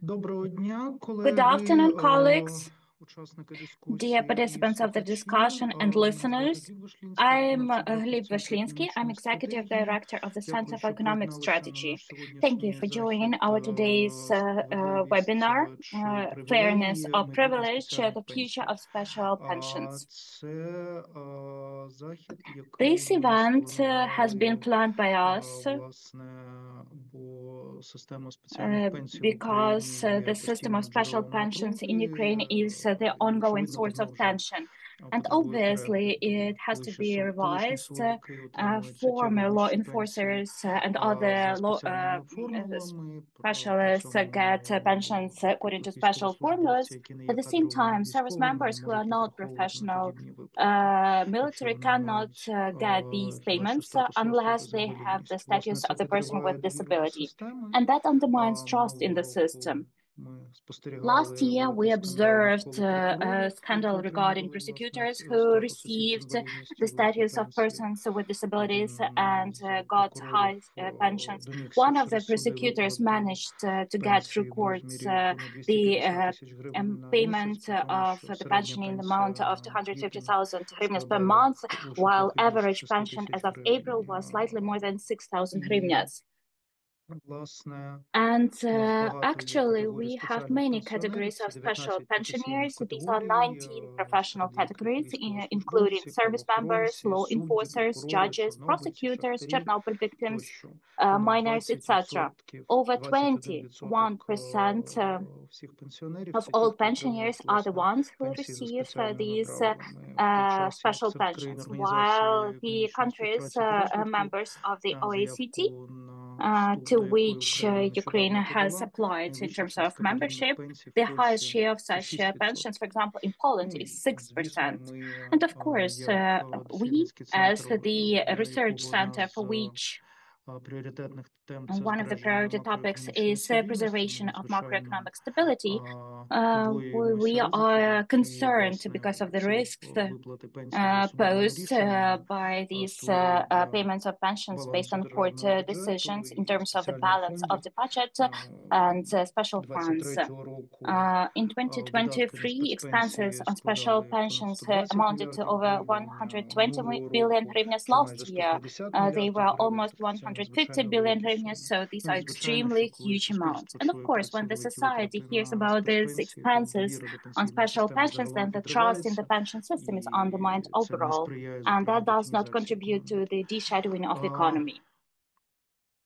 Доброго дня, Good колеги, afternoon, colleagues, учасники dear дискусії і participants of the слухачі. discussion and Мене звати listeners. Гліб Вишлінський, I'm виконавчий директор Gleb Центру Vashlinsky. I'm економічної Executive стратегії. Director of the Center Дякую, for що Economic приєдналися на Strategy. наш Thank you сьогоднішній for joining захід. our today's Справедливість webinar, чи Fairness привілеї, or майбутнє Privilege, спеціальних the Future пенсій. of Special Pensions. Це захід, який This ми event has been спланували, planned by us власне, бо система спеціальних пенсій в Україні because the є system of постійним special джерелом pensions in напруги Ukraine is the і, ongoing очевидно, source давно of вже tension. And потребує obviously, перегляду. it has to be Колишні revised. силовики отримують суттєво Former law нижчі пенсії enforcers and other за спеціальними формулами. При specialists get цьому pensions according to special військовослужбовці, formulas. які не At є the same кадровими time, service військовими, members who are можуть not розраховувати на professional подібні виплати, якщо military вони не cannot мають get these жіночого payments статусу особи unless з they have the інвалідністю. Власне, status це of the person with підриває довіру до disability. системи. And that undermines trust in Минулого the року system. ми Last спостерігали year, we великий скандал observed навколо a прокурорів, які scandal regarding отримували, власне, prosecutors who статус осіб з received інвалідністю the у вигляді status of пенсії. persons with disabilities Один and з got high прокурорів pensions. домігся One of the через суди prosecutors виплати managed to get through пенсії в courts розмірі понад the 250 тисяч гривень на місяць, payment при тому, of що the середня pension in the amount пенсія of на квітень 250,000 hryvnias per складала month, лише while трохи більше average 6 pension as тисяч of April гривень. was slightly more than 6,000 І, hryvnias. власне, And багато є actually, категорій we have спеціальних many пенсіонерів, categories це of special 19 професійних pensioners. These are категорій, 19 professional серед яких categories, including військовослужбовці, service members, правоохоронці, law судді, enforcers, прокурори, judges, чорнобильці, prosecutors, шахтарі Chernobyl victims, тощо. Понад minors, etc. 20%, Over 21% 21% всіх пенсіонерів of це ті, all хто pensioners отримують, are the власне, ones who пенсії за receive спеціальними these правилами. В той час, як special серед країн pensions, while Організації the економічної countries співпраці та розвитку members of the OECD заявку на вступ to до якої which Україна Ukraine нещодавно has подала, applied in найвища terms of частка подібних membership. пенсій в The highest Польщі share of це such pensions, 6%. for example, in Poland Ну і, is звісно, 6%. ми, And of course, як we, дослідницький as центр, the для research якого одна center з for which пріоритетних тем це one of the збереження priority topics макроекономічної is стабільності, preservation ми, of звичайно, macroeconomic stability. побоюємося We ризиків, are які, concerned власне, because of the ці risks виплати пенсій за сумарними posed рішеннями by these створюють для payments of pensions based балансу on court державного бюджету decisions in і terms of the спеціальних balance of фондів. the budget and special funds. 23-го року In видатки на 2023, expenses спецпенсії on special складали понад pensions 120 amounted to мільярдів over гривень, 120 минулого billion року hryvnias вже last майже year. 150 They мільярдів were гривень, almost тобто це 150 надзвичайно billion великі hryvnias, суми. so these Ну і, are звичайно, що extremely коли huge amounts. суспільство And of чує про course, ці when the великі society витрати hears на about these спецпенсії, то expenses довіра до on пенсійної special системи pensions, загалом then the trust in the підривається, pension system is і undermined це не overall, сприяє, and зокрема, that does not детінізації contribute to економіки. the de-shadowing of the А, economy.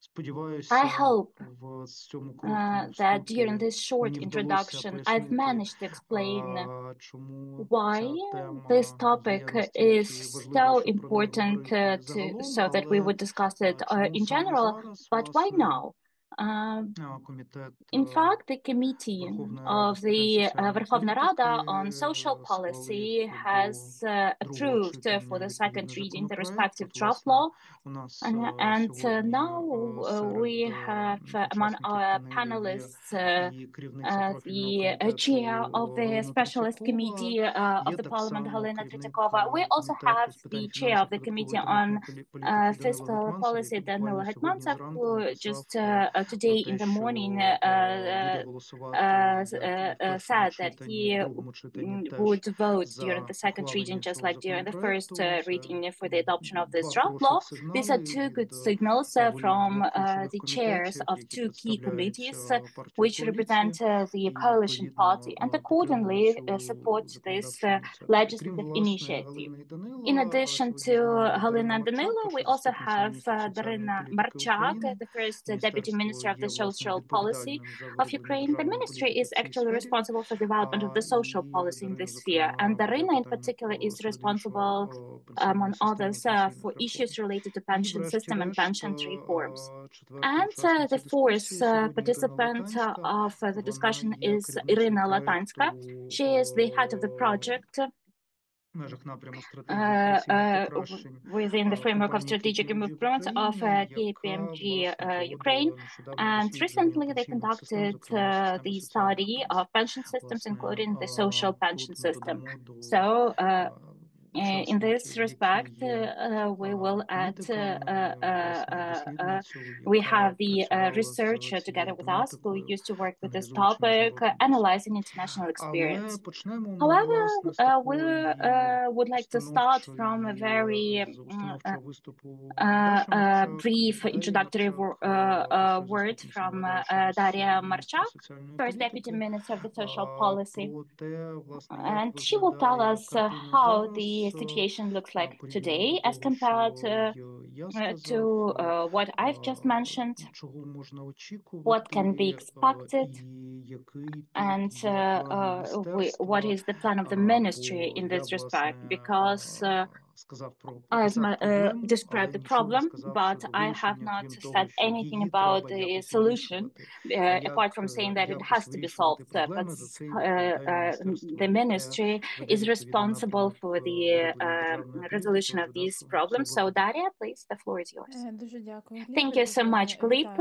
I Сподіваюся, hope в цьому короткому that during вступі this short мені вдалося introduction, I've пояснити, managed to explain чому why ця this тема є topic is настільки важливою, so щоб про неї important говорити to загалом, so that we але would discuss it чому in саме general, зараз, but why власне, now? Um, комітет in fact, the committee Верховної Ради of з питань the соціальної Verkhovna Rada політики on social policy схвалив до has другого approved for читання the second відповідний reading the законопроект. respective От, draft власне, law. у нас And сьогодні now серед we have among учасників our панелю є panelists і керівниця профільного the комітету chair of the Галина specialist Третьякова, committee of є the так parliament, само Helena керівник Tretьякova. We also комітету have з питань the chair of фінансів, the податкової committee та on митної політики Данило fiscal Гетманцев, policy, який Danylo буквально сьогодні Hetmantsev, зранку who написав just про today in те, the що morning буде голосувати в першому said that читанні, в he другому читанні теж would vote during за the second reading, ухвалення just цього like during the first законопроекту. Це reading for the adoption of this два draft хороших law. These are сигнали two від good signals голів from двох ключових the chairs комітетів, of які two key представляють committees, партію which represent коаліції, the і coalition party, and відповідно підтримують accordingly цю support this законодавчу ініціативу. І крім legislative власне initiative. Галини і In Данила, addition to сьогодні з нами Helena Дарина and Марчак, Danilo, we перша also заступниця have міністра соціальної Darina політики Marchak, України. the first Deputy Міністерство Minister of є the власне Social Policy відповідальним за of вироблення Ukraine. The державної ministry політики is в цій actually сфері. responsible for development of the social І policy in Дарина, this sphere, and зокрема, веде Darina in питання particular is серед responsible, іншого пенсійної among системи, others, for пенсійних реформ. issues related to І pension system and врешті-решт, pension reforms. четверта And учасниця the fourth дискусії сьогодні Ірина participant Латанська. of the Вона discussion є is керівницею Irina Latanska. проекту She is the head of the project в межах напряму стратегії операційних покращень within the framework of компанії strategic KPMG в improvements of Україні, яка, KPMG власне, Ukraine. проводила нещодавно And дослідження recently they пенсійних систем, conducted зокрема системи the соціальних study of пенсій. pension systems, Власне, including the social pension тут ми system. додамо до So In this respect, we will add, we have the researcher together with us who used to work with this topic, analyzing international experience. However, we would like to start from a very brief introductory word from Daria Marchak, First Deputy Minister of the Social Policy. And she will tell us how the situation looks like today as compared to what I've just mentioned, what can be expected, and what is the plan of the ministry in this respect, because I've described the problem, but I have not said anything about the solution, apart from saying that it has to be solved. But the ministry is responsible for the resolution of these problems. So, Daria, please, the floor is yours. Дуже дякую, Глібе. Thank you so much, Gleb.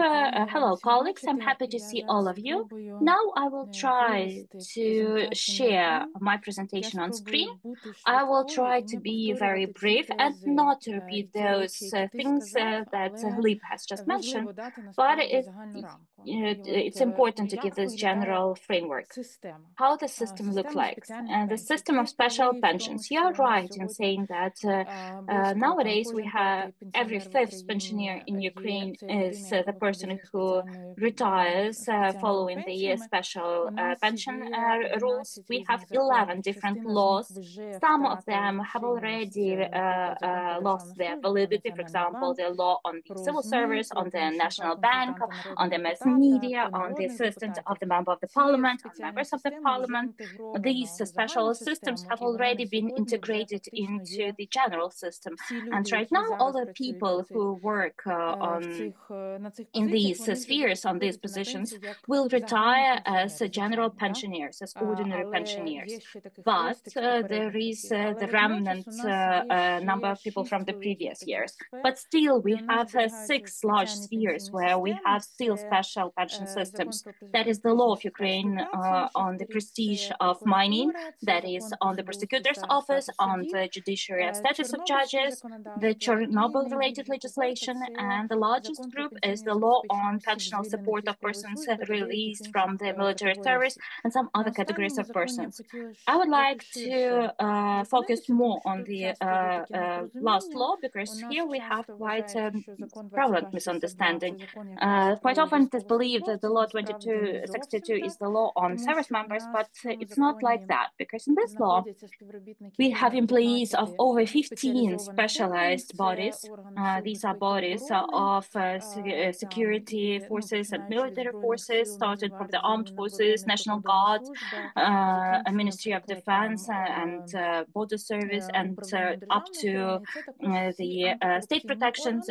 Hello, colleagues. I'm happy to see all of you. Now I will try to share my presentation on screen. I will try to be very brief and not to repeat those things that Gleb has just mentioned, but it's important to give this general framework. How the system looks like. The system of special pensions. You are right in saying that nowadays we have every fifth pensioner in Ukraine is the person who retires following the special pension rules. We have 11 different laws. Some of them have already lost their validity. For example, the law on the civil service, on the national bank, on the mass media, on the assistant of the member of the parliament, on members of the parliament. These special systems have already been integrated into the general system. And right now, all the people who work in these spheres, on these positions, will retire as general pensioners, as ordinary pensioners. But there is the remnant number of people from the previous years. But still, we have 6 large spheres where we have still special pension systems. That is the law of Ukraine on the prestige of mining, that is on the prosecutor's office, on the judiciary status of judges, the Chernobyl-related legislation, and the largest group is the law on pensional support of persons released from the military service and some other categories of persons. I would like to focus more on the last law, because here we have quite a prevalent misunderstanding. Quite often it is believed that the law 2262 is the law on service members, but it's not like that, because in this law we have employees of over 15 specialized bodies. These are bodies of security forces and military forces, starting from the armed forces, National Guard, Ministry of Defense, and Border Service, and up to the state protection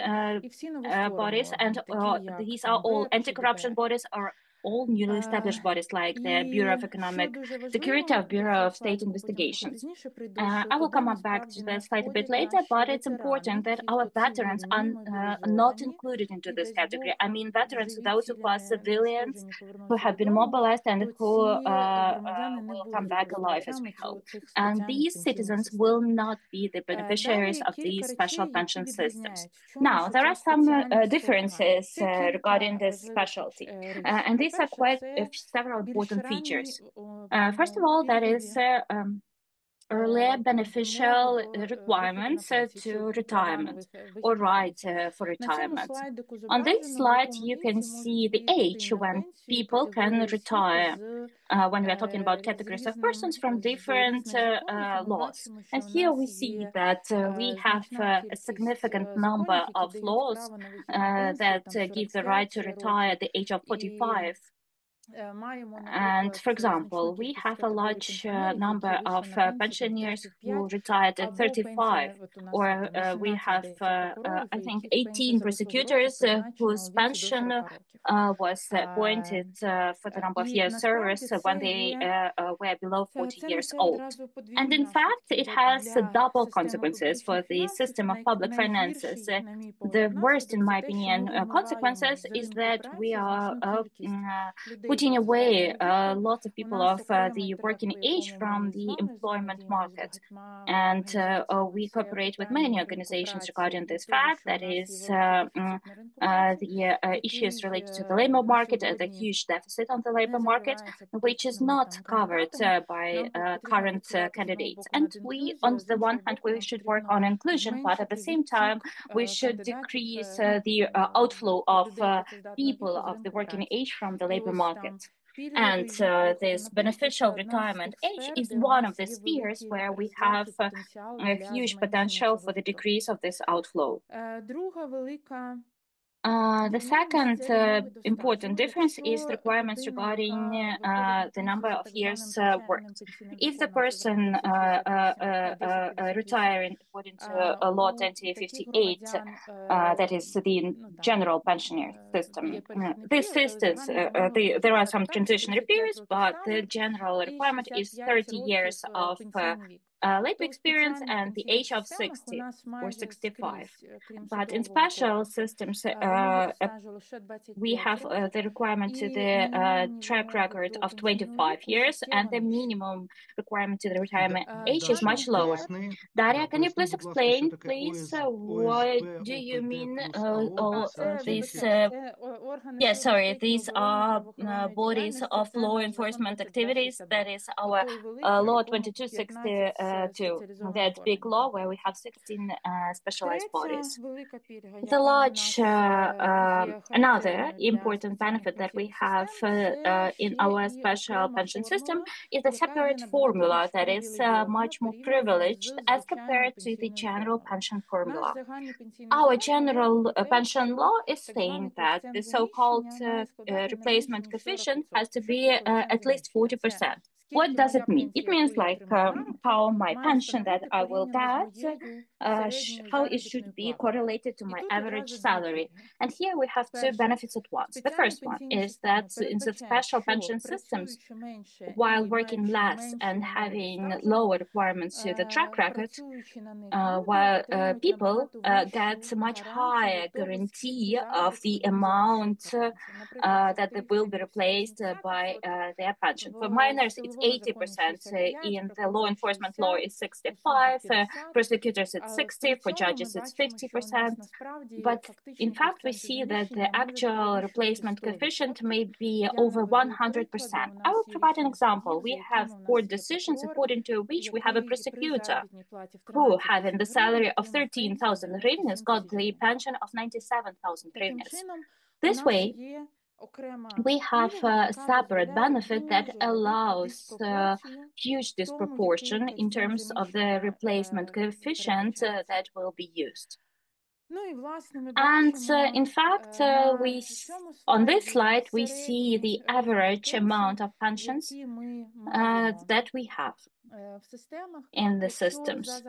bodies. And these are all anti-corruption bodies, or all newly established bodies like the Bureau of Economic Security or Bureau of State Investigations. I will come back to that slide a bit later, but it's important that our veterans are not included into this category. I mean veterans, those who are civilians, who have been mobilized and who will come back alive, as we hope. And these citizens will not be the beneficiaries of these special pension systems. Now, there are some differences regarding this specialty, and these are quite several important features. First of all, that is earlier beneficial requirements to retirement or right for retirement. On this slide, you can see the age when people can retire when we are talking about categories of persons from different laws. And here we see that we have a significant number of laws that give the right to retire at the age of 45. And for example, we have a large number of pensioners who retired at 35, or we have, I think, 18 prosecutors whose pension was appointed for the number of years service when they were below 40 years old. And in fact, it has double consequences for the system of public finances. The worst, in my opinion, consequences is that putting away lots of people of the working age from the employment market. And we cooperate with many organizations regarding this fact, that is the issues related to the labor market, the huge deficit on the labor market, which is not covered by current candidates. And we, on the one hand, we should work on inclusion, but at the same time, we should decrease the outflow of people of the working age from the labor market. And this beneficial retirement age is one of the spheres where we have a huge potential for the decrease of this outflow. The second important difference is requirements regarding the number of years worked. If the person retiring according to law 2058, that is the general pensioner system, this systems, there are some transitionary periods, but the general requirement is 30 years of labor experience and the age of 60 or 65. But in special systems, we have the requirement to the track record of 25 years, and the minimum requirement to the retirement age is much lower. Daria, can you please explain, please, what do you mean all these? Yeah, sorry, these are bodies of law enforcement activities. That is our law 2262, that big law where we have 16 specialized bodies. The large, another important benefit that we have in our special pension system is the separate formula that is much more privileged as compared to the general pension formula. Our general pension law is saying that the so-called replacement coefficient has to be at least 40%. What does it mean? It means like how my pension that I will get, how it should be correlated to my average salary. And here we have two benefits at once. The first one is that in the special pension systems, while working less and having lower requirements to the track record, while people get much higher guarantee of the amount that they will be replaced by their pension. For minors, it's 80%. In the law enforcement law, is 65. Prosecutors, it's 60. For judges, it's 50%. But in fact, we see that the actual replacement coefficient may be over 100%. I will provide an example. We have court decisions according to which we have a prosecutor who, having the salary of 13,000 hryvnias, got the pension of 97,000 hryvnias. This way, we have a separate benefit that allows huge disproportion in terms of the replacement coefficient that will be used. And in fact, on this slide, we see the average amount of pensions that we have in the systems.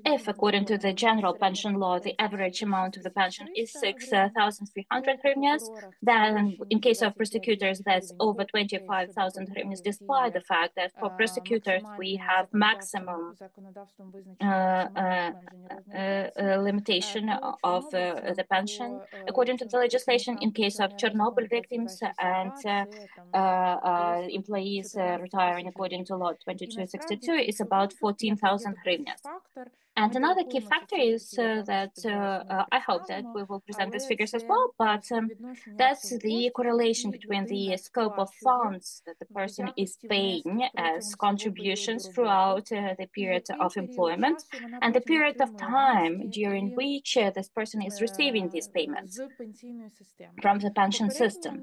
If, according to the general pension law, the average amount of the pension is 6,300 hryvnias, then in case of prosecutors, that's over 25,000 hryvnias, despite the fact that for prosecutors, we have maximum limitation of the pension. According to the legislation, in case of Chernobyl victims and employees retiring according to law 2262, is about 14,000 hryvnias. And another key factor is that I hope that we will present these figures as well, but that's the correlation between the scope of funds that the person is paying as contributions throughout the period of employment and the period of time during which this person is receiving these payments from the pension system.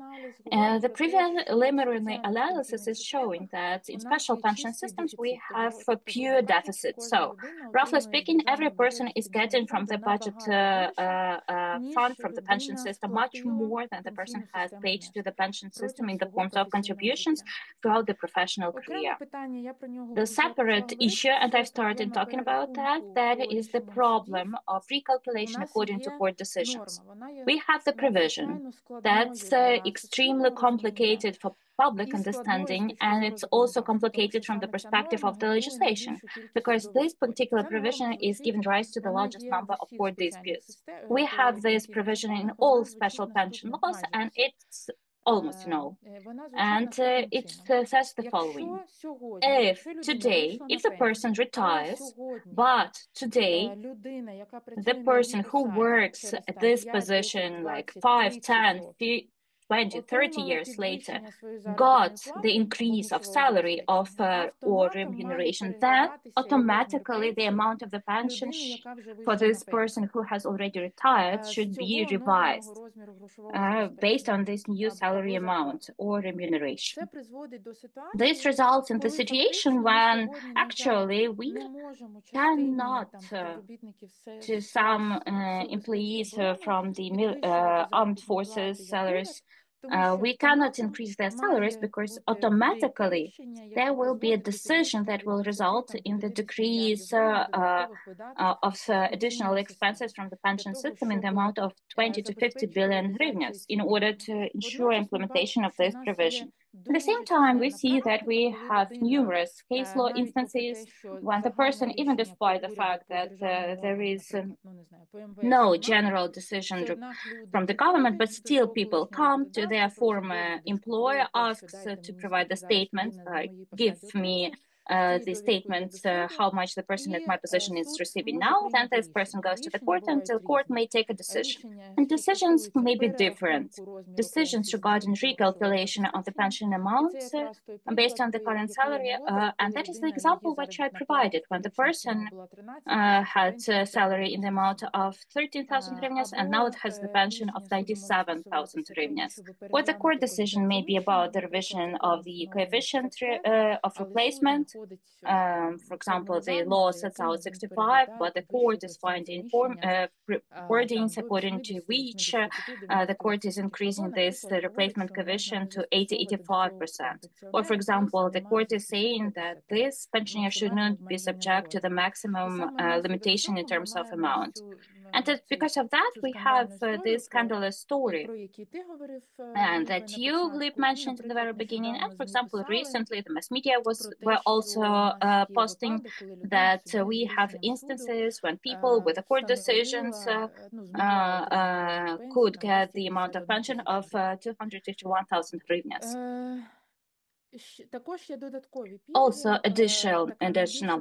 The preliminary analysis is showing that in special pension systems, we have a pure deficit. So roughly speaking, every person is getting from the budget fund, from the pension system, much more than the person has paid to the pension system in the forms of contributions throughout the professional career. The separate issue, and I've started talking about that, that is the problem of recalculation according to court decisions. We have the provision that's extremely complicated for public understanding, and it's also complicated from the perspective of the legislation, because this particular provision is giving rise to the largest number of court disputes. We have this provision in all special pension laws, and it's almost no. And it says the following. If the person retires, but today the person who works at this position like 5, 10, 20, 30 years later got the increase of salary offer or remuneration, then automatically the amount of the pension for this person who has already retired should be revised based on this new salary amount or remuneration. This results in the situation when actually we cannot to some employees from the armed forces salaries, we cannot increase their salaries because automatically there will be a decision that will result in the decrease of additional expenses from the pension system in the amount of 20 to 50 billion hryvnias in order to ensure implementation of this provision. At the same time, we see that we have numerous case law instances when the person, even despite the fact that there is no general decision from the government, but still people come to their former employer, asks to provide the statement, give me the statements, how much the person at my position is receiving now, then this person goes to the court and the court may take a decision. And decisions may be different. Decisions regarding recalculation of the pension amount based on the current salary, and that is the example which I provided when the person had a salary in the amount of 13,000 hryvnias, and now it has the pension of 97,000 hryvnias. Or the court decision may be about the revision of the coefficient of replacement. For example, the law sets out 65, but the court is finding wordings according to which the court is increasing this replacement coefficient to 80-85%. Or, for example, the court is saying that this pensioner should not be subject to the maximum limitation in terms of amount. And because of that, we have this scandalous story and that you, Gleb, mentioned in the very beginning. And for example, recently the mass media were also posting that we have instances when people with the court decisions could get the amount of pension of 251,000 hryvnias. Also, additional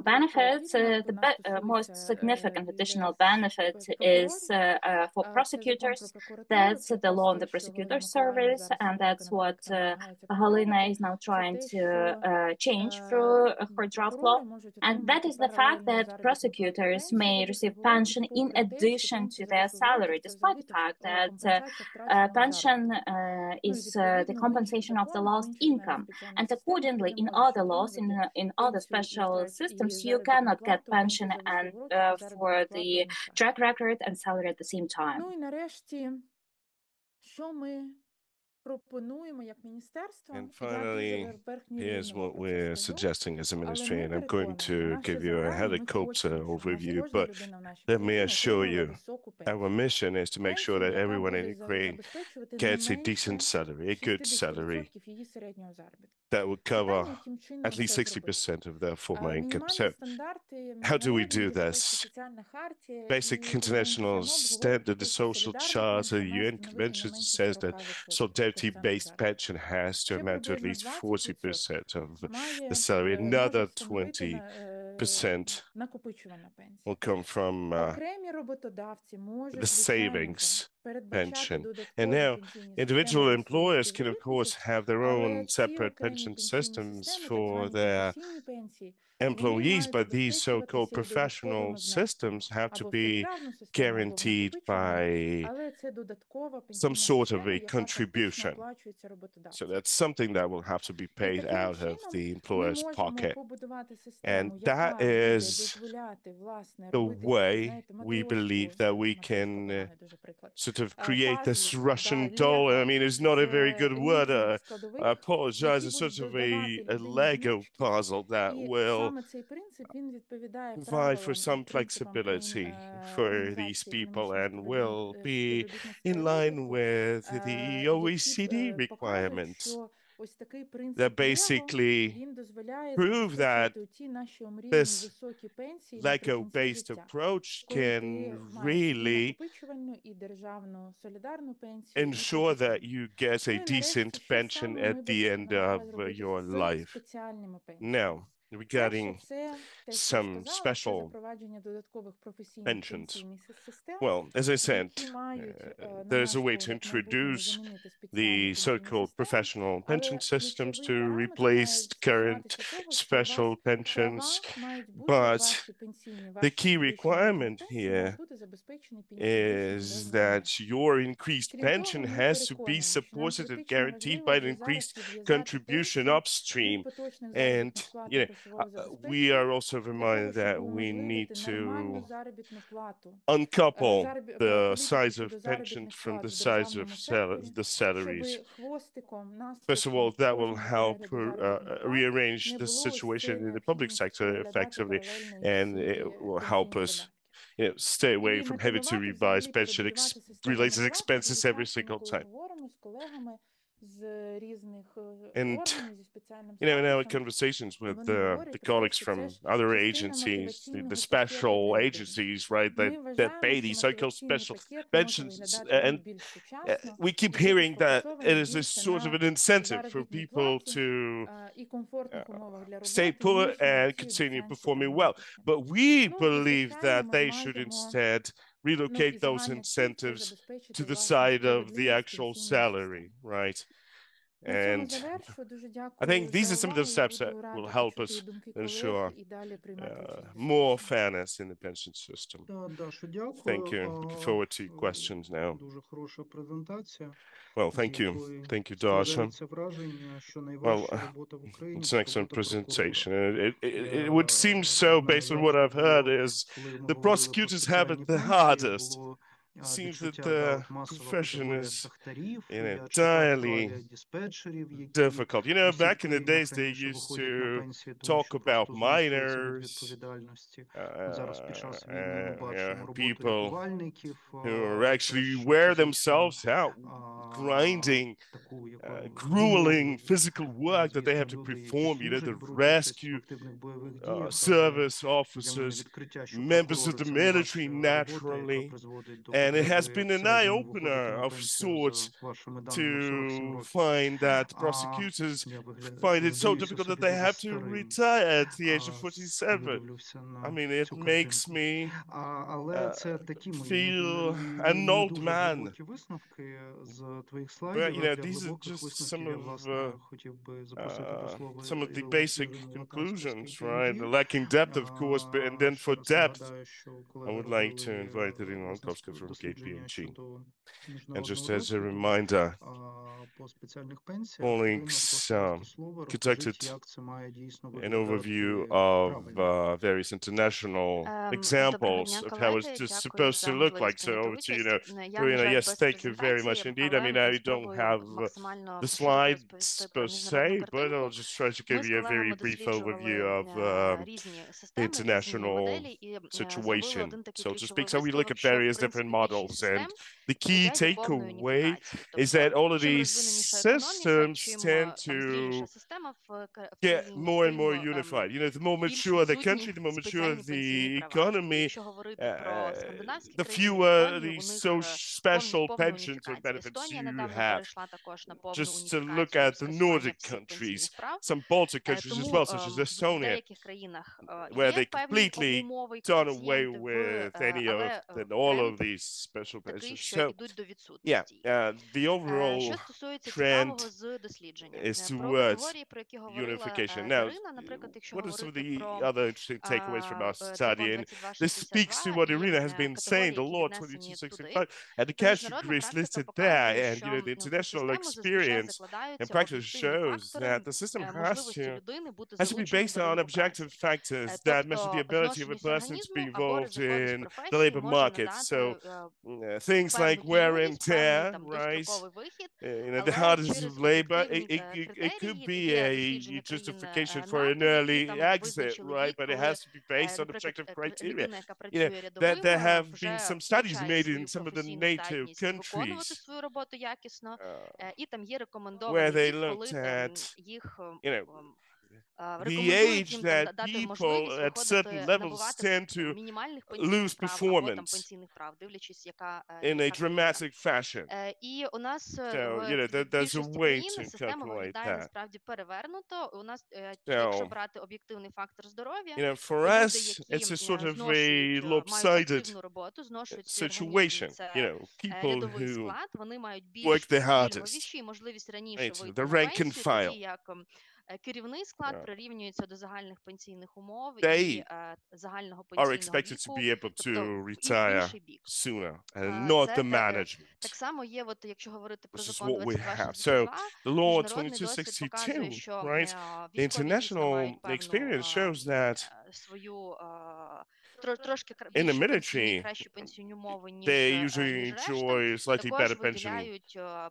benefits. The most significant additional benefit is for prosecutors. That's the law on the prosecutor service, and that's what Halina is now trying to change through her draft law. And that is the fact that prosecutors may receive pension in addition to their salary, despite the fact that pension is the compensation of the lost income. And accordingly, in other laws, in other special systems, you cannot get pension and for the track record and salary at the same time. And finally, here's what we're suggesting as a ministry, and I'm going to give you a helicopter overview, but let me assure you, our mission is to make sure that everyone in Ukraine gets a decent salary, a good salary that would cover at least 60% of their former income. So how do we do this? Basic international standard, the social charter, the UN Convention says that solidarity-based pension has to amount to at least 40% of the salary. Another 20% will come from the savings pension. And now individual employers can, of course, have their own separate pension systems for their employees, but these so-called professional systems have to be guaranteed by some sort of a contribution. So that's something that will have to be paid out of the employer's pocket. And that is the way we believe that we can sort of create this Russian doll. I mean, it's not a very good word. I apologize. It's sort of a Lego puzzle that will provide for some flexibility for these people and will be in line with the OECD requirements that basically prove that this Lego-based approach can really ensure that you get a decent pension at the end of your life. Now, regarding some special pensions, well, as I said, there's a way to introduce the so-called professional pension systems to replace current special pensions, but the key requirement here is that your increased pension has to be supported and guaranteed by an increased contribution upstream. And we are also reminded that we need to uncouple the size of pension from the size of the salaries. First of all, that will help rearrange the situation in the public sector effectively, and it will help us stay away from having to revise pension-related expenses every single time. And in our conversations with the colleagues from other agencies, the special agencies, right, that pay these so-called special pensions, and we keep hearing that it is a sort of an incentive for people to stay put and continue performing well. But we believe that they should instead relocate those incentives to the side of the actual salary, right? And I think these are some of the steps that will help us ensure more fairness in the pension system. Thank you. Looking forward to questions now. Well, thank you. Thank you, Dasha. Well, it's an excellent presentation. It would seem so, based on what I've heard, is the prosecutors have it the hardest. It seems that the profession is entirely difficult. Back in the days, they used to talk about minors, people who actually wear themselves out, grinding, grueling physical work that they have to perform, the rescue service officers, members of the military, naturally. And it has been an eye-opener of sorts to find that prosecutors find it so difficult that they have to retire at the age of 47. I mean, it makes me feel an old man. But, these are just some of the basic conclusions, right? The lacking depth, of course, and then for depth, I would like to invite Irina Lankovska from KPMG. And just as a reminder, colleagues conducted an overview of various international examples of how it's just supposed to look like. So over to Irina. Yes, thank you very much indeed. I mean, I don't have the slides per se, but I'll just try to give you a very brief overview of the international situation, so to speak. So we look at various different models, and the key takeaway is that all of these systems tend to get more and more unified. The more mature the country, the more mature the economy, the fewer the so special pensions or benefits you have. Just to look at the Nordic countries, some Baltic countries as well, such as Estonia, where they completely done away with all of these special pensions. So, yeah, the overall trend is towards unification. Now, what are some of the other interesting takeaways from our study? And this speaks to what Irina has been saying, the law 2265, and the categories listed there. And, the international experience and practice shows that the system has to be based on objective factors that measure the ability of a person to be involved in the labor market. So things like wear and tear, right? The hardness of labor, it could be a justification for an early exit, right? But it has to be based on objective criteria. That there have been some studies made in some of the NATO countries where they looked at, the age that people at certain levels tend to lose performance in a dramatic fashion. So, there's a way to calculate that. So, for us, it's a sort of a lopsided situation. People who work the hardest, right? The rank and file. They are expected to be able to retire sooner, and not the management. This is what we have. So the law 2262, right? The international experience shows that in the military, they usually enjoy slightly better pension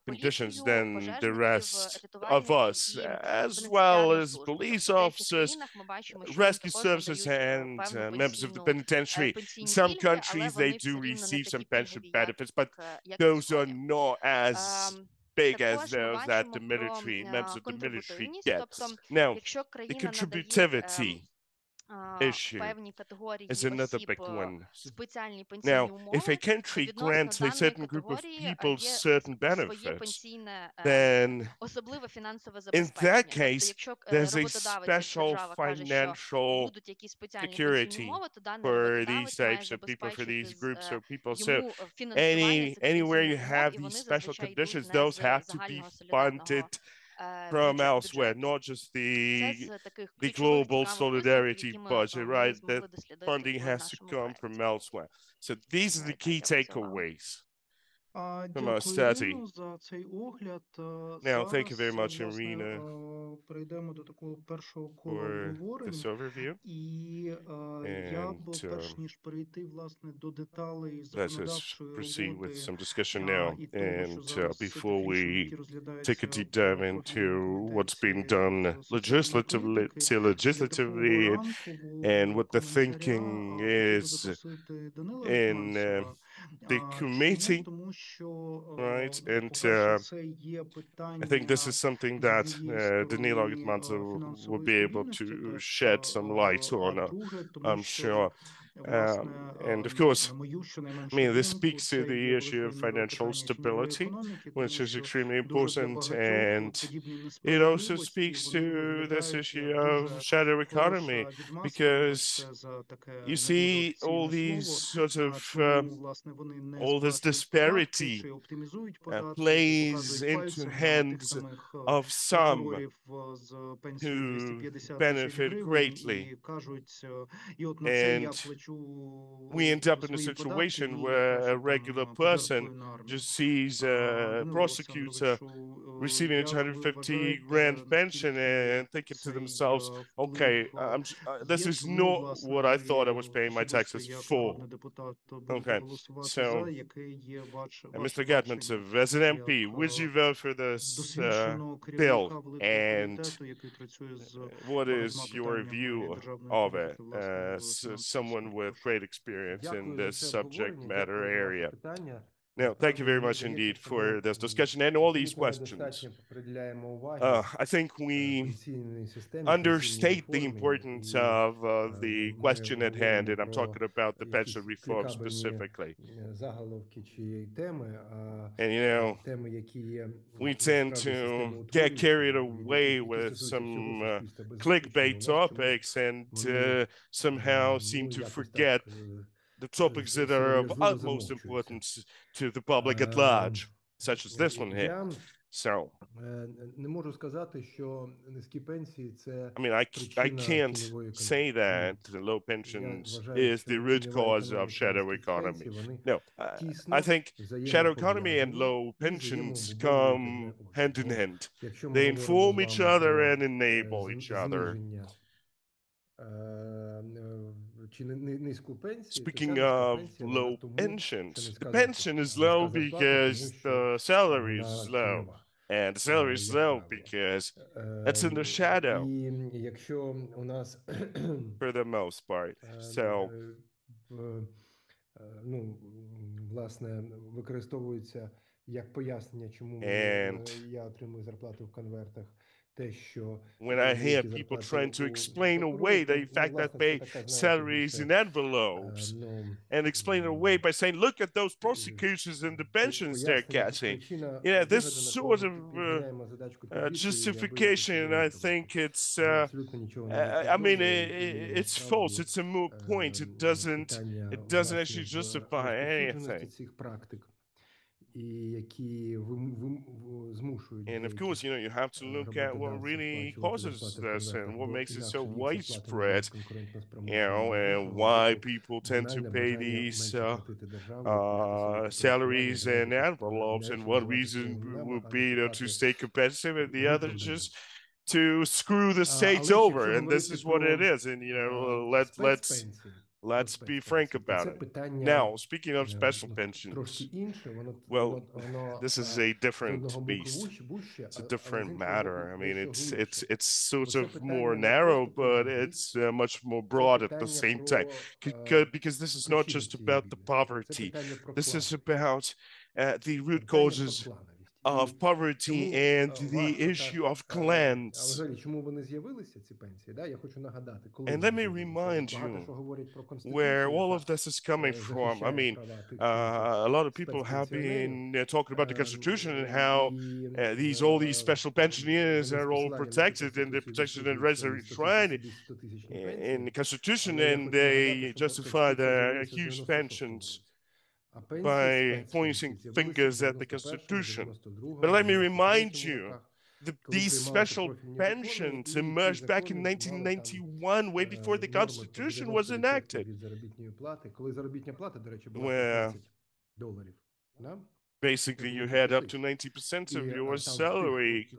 conditions than the rest of us, as well as police officers, rescue services, and members of the penitentiary. In some countries, they do receive some pension benefits, but those are not as big as those that the members of the military get. Now, the contributivity issue is another big one. Now, if a country grants a certain group of people certain benefits, then in that case, there's a special financial security for these types of people, for these groups of people. So anywhere you have these special conditions, those have to be funded from elsewhere, not just the global solidarity budget, right? That funding has to come from elsewhere. So these are the key takeaways from our study. Дякую за цей огляд. Now, thank you very Зараз, much, власне, Irina, перейдемо до такого першого кола for обговорень. this overview. І я б, перш ніж перейти, власне, до деталей Let's just законодавчої proceed with роботи some discussion now. і того, що And зараз before технічно, we які take a розглядаються deep в dive профільному into what's комітеті being done з соціальної політики, для такого legislatively and рамкового what the коментаря thinking хотів би is запросити Данила in Гетманцева. the Чому? committee, Тому що, right? And по-перше, це є I think this питання is something з that однієї Danylo сторони will фінансової be able стабільності, to тобто, shed some light а on, друге, тому I'm що, sure. власне, And of ну, course, на мою I щонайменшу mean, this думку, speaks to це є the issue великою of мірою financial питання тіньової stability, економіки, which тому is що extremely дуже для important. багатьох And подібні it also несправедливості, speaks вони to this виглядають issue як of дуже shadow economy, хороша відмазка, because вибачте за таке you не дуже see all офіційне these слово, sort of, чому, власне, вони не all this сплачують податки disparity чи оптимізують податки і plays показують into пальцем на тих hands самих of some прокурорів з пенсією who 250 тисяч benefit гривень greatly. і кажуть, і от на це я And плачу we end up in a свої податки, situation ні, я where a краще regular там person пожертвую на армію. just sees a Данило prosecutor Олександровичу, receiving a як ви 250 grand вважаєте, pension наскільки and thinking to цей themselves, okay, вплив, this є is вплив, not власне, what I thought I ви was paying my особисто taxes як for. народний депутат будете Okay, голосувати so, за, яке є ваше Mr. бачення Hetmantsev, as an MP, як would you vote for this досвідченого bill? керівника великого And комітету, який працює з what багатьма is your питаннями view державної of it політики, власне, в as фінансовій someone сфері? with Прошу. great experience in Дякую за this це subject обговорення, matter дякую за ваше area? питання. No, thank you Насправді, very мені much здається, indeed що for ми this discussion and all these абсолютно questions. недостатньо приділяємо уваги I think we пенсійній системі, пенсійній understate the реформі, importance і of the ми question at hand, говоримо and I'm про talking about the pension якісь reform клікабельні specifically. заголовки чи теми, а And теми, які є we tend насправді to get системоутворюючими, carried away які with стосуються всього some суспільства без виключення, clickbait у нас чомусь topics and вони somehow seem ну to якось forget так the topics that are of сором'язливо utmost замовчуються. importance to the public at large, such as this one here. Я So, не можу сказати, що низькі пенсії – це I mean, I причина can't тіньової say економіки. Ні. that the low Я pensions вважаю, is the що root тіньова cause of економіка shadow низьких economy. пенсій, вони No, I тісно think shadow economy and взаємопов'язані low і pensions взаємообумовують come одне одне. hand in Бо hand. якщо ми They говоримо inform з each вами other про and enable each other. зниження чи низьку пенсію, то ця Speaking низька of пенсія, вона low тому, що pensions, the низька pension зарплата. is А низька low зарплата, тому because що the salary вона is low. тіньова, And the salary is як low правило. because it's in the shadow І якщо у нас for the most part. So, ну, власне, використовується як пояснення, чому And я отримую зарплату в конвертах, when I hear people trying to explain away the fact that they salaries in envelopes and explain it away by saying, look at those prosecutors and the pensions they're getting. Yeah, this sort of justification, I think it's, I mean, it's false. It's a moot point. It doesn't actually justify anything. And of course, you have to look at what really causes this and what makes it so widespread, and why people tend to pay these salaries and envelopes, and one reason would be to stay competitive, and the other just to screw the states over, and this is what it is. And let's be frank about it. Now, speaking of special pensions, well, this is a different beast. It's a different matter. I mean, it's sort of more narrow, but it's much more broad at the same time, because this is not just about the poverty. This is about the root causes of poverty and the issue of clans. And let me remind you where all of this is coming from. I mean, a lot of people have been talking about the Constitution and how all these special pensioners are all protected, and they're protected and enshrined in the Constitution, and they justify their huge pensions by pointing fingers at the Constitution. But let me remind you, these special pensions emerged back in 1991, way before the Constitution was enacted, where basically you had up to 90% of your salary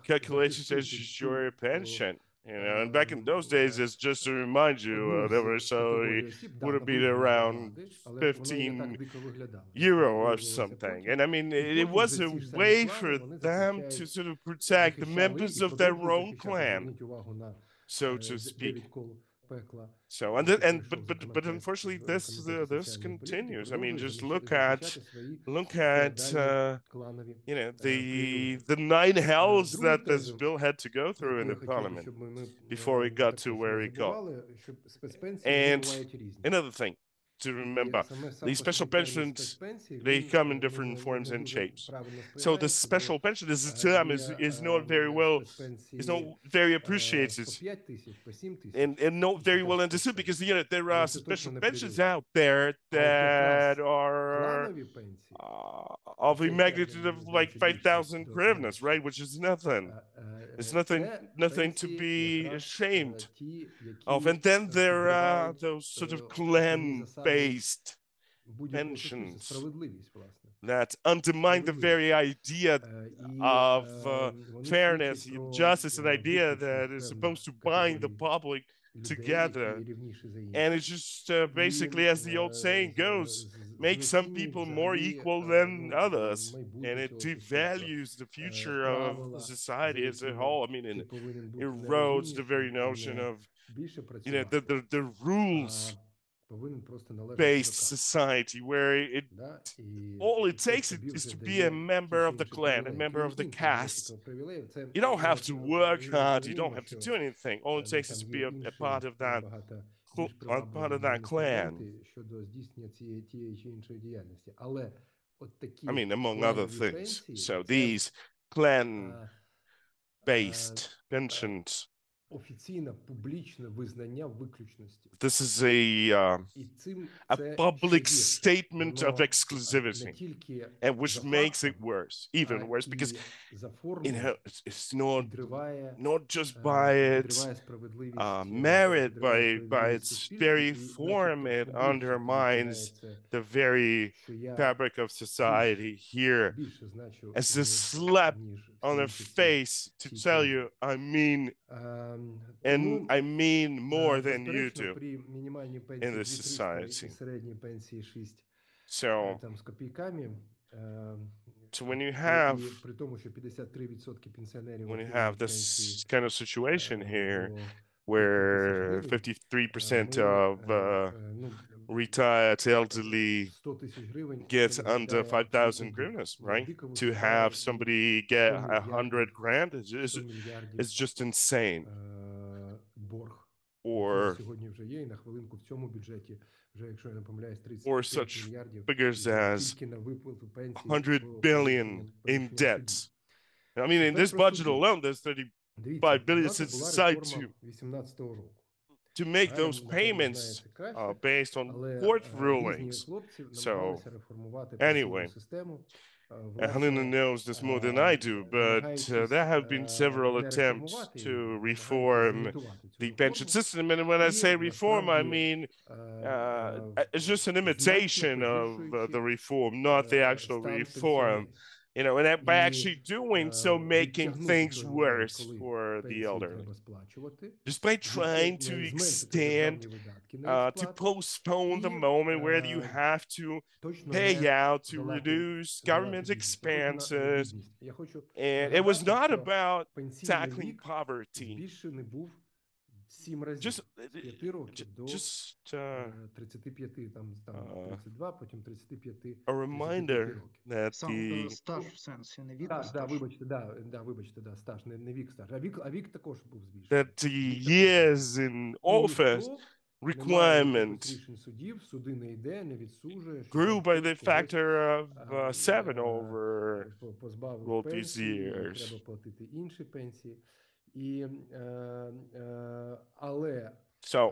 calculated as your pension. And back in those days, it's just to remind you, their salary would have been around 15 euro or something. And I mean, it was a way for them to sort of protect the members of their own clan, so to speak. So, but unfortunately, this continues. I mean, just look at the 9 hells that this bill had to go through in the parliament before it got to where it got. And another thing to remember, these special pensions, they come in different forms and shapes. So the special pension as a term is not very appreciated and not very well understood, because there are special pensions out there that are of a magnitude of like 5,000 hryvnias, right? Which is nothing. It's nothing to be ashamed of. And then there are those sort of clan-based pensions that undermine the very idea of fairness, justice, an idea that is supposed to bind the public together. And it's just basically, as the old saying goes, make some people more equal than others, and it devalues the future of society as a whole. I mean, it erodes the very notion of the rules-based society, where all it takes is to be a member of the clan, a member of the caste. You don't have to work hard. You don't have to do anything. All it takes is to be a part of that clan. I mean, among other things. So these clan-based pensions, this is a public statement of exclusivity, and which makes it worse, even worse, because it's not just by its merit, by its very form, it undermines the very fabric of society here as a slap on the face to tell you, I mean more than you do in this society. So when you have this kind of situation here, where 53% of retired elderly get under 5,000 hryvnias, right? To have somebody get 100 grand is just insane. Or such figures as 100 billion in debt. I mean, in this budget alone, there's 35 billion set aside to make those payments based on court rulings. So anyway, Helena knows this more than I do, but there have been several attempts to reform the pension system. And when I say reform, I mean it's just an imitation of the reform, not the actual reform. You know, and by actually doing so, making things worse for the elderly. Just by trying to extend, to postpone the moment where you have to pay out to reduce government expenses. And it was not about tackling poverty. Just a reminder that стаж в сенсі, не вік, стаж. Вибачте, вибачте, стаж, не вік стаж, а вік також був збільшений. That the years in office requirement grew by the factor of 7 over all these years. So,